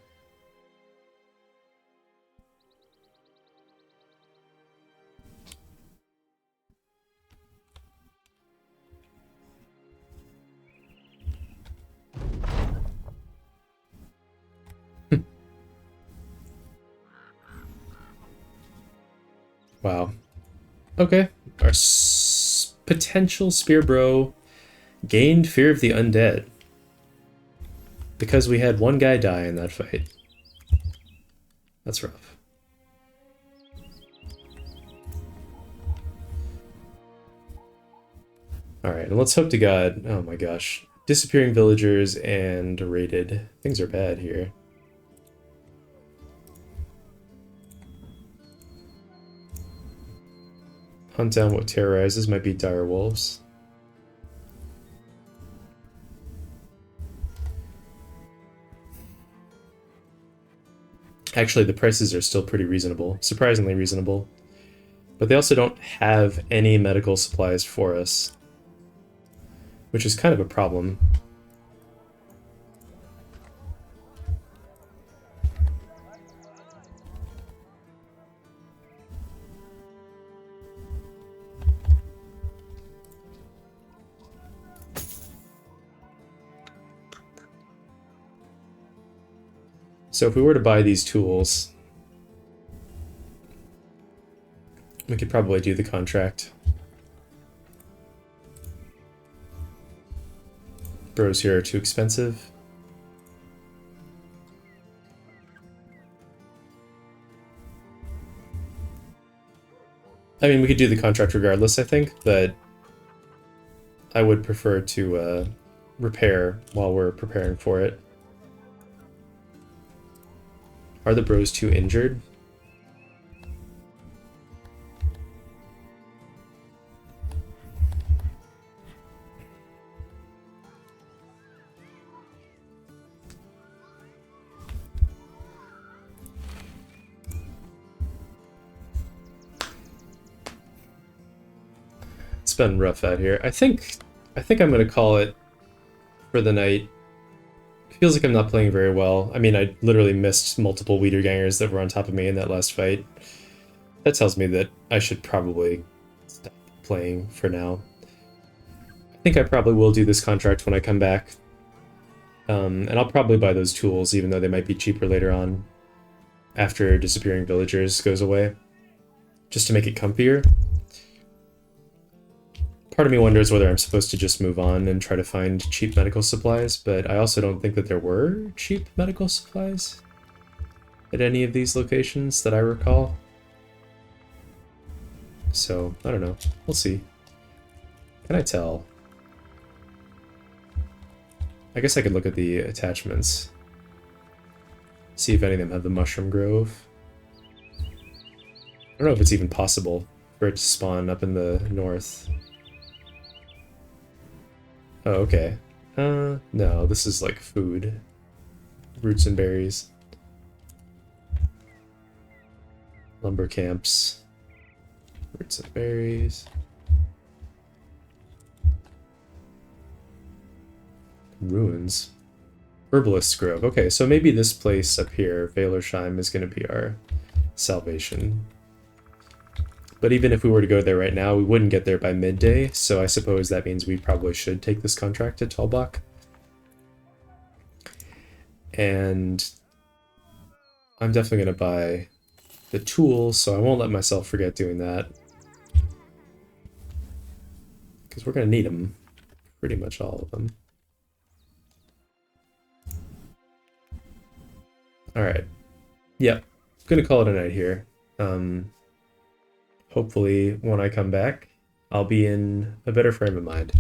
Wow. Okay. Our potential spear bro gained fear of the undead. Because we had one guy die in that fight. That's rough. Alright, and let's hope to God... Oh my gosh. Disappearing villagers and raided. Things are bad here. Hunt down what terrorizes might be direwolves. Actually, the prices are still pretty reasonable. Surprisingly reasonable. But they also don't have any medical supplies for us, which is kind of a problem. So if we were to buy these tools, we could probably do the contract. Bros here are too expensive. I mean, we could do the contract regardless, I think, but I would prefer to repair while we're preparing for it. Are the bros too injured? It's been rough out here. I think I'm gonna call it for the night. It feels like I'm not playing very well. I mean, I literally missed multiple Wiedergangers that were on top of me in that last fight. That tells me that I should probably stop playing for now. I think I probably will do this contract when I come back. And I'll probably buy those tools, even though they might be cheaper later on, after Disappearing Villagers goes away, just to make it comfier. Part of me wonders whether I'm supposed to just move on and try to find cheap medical supplies, but I also don't think that there were cheap medical supplies at any of these locations that I recall. So, I don't know. We'll see. Can I tell? I guess I could look at the attachments. See if any of them have the Mushroom Grove. I don't know if it's even possible for it to spawn up in the north. Oh, okay. No, this is like food. Roots and berries. Lumber camps. Roots and berries. Ruins. Herbalist's Grove. Okay, so maybe this place up here, Valersheim, is going to be our salvation. But even if we were to go there right now, we wouldn't get there by midday, so I suppose that means we probably should take this contract at Talbach. And I'm definitely going to buy the tools, so I won't let myself forget doing that. Because we're going to need them. Pretty much all of them. Alright. Yep. Going to call it a night here. Hopefully, when I come back, I'll be in a better frame of mind.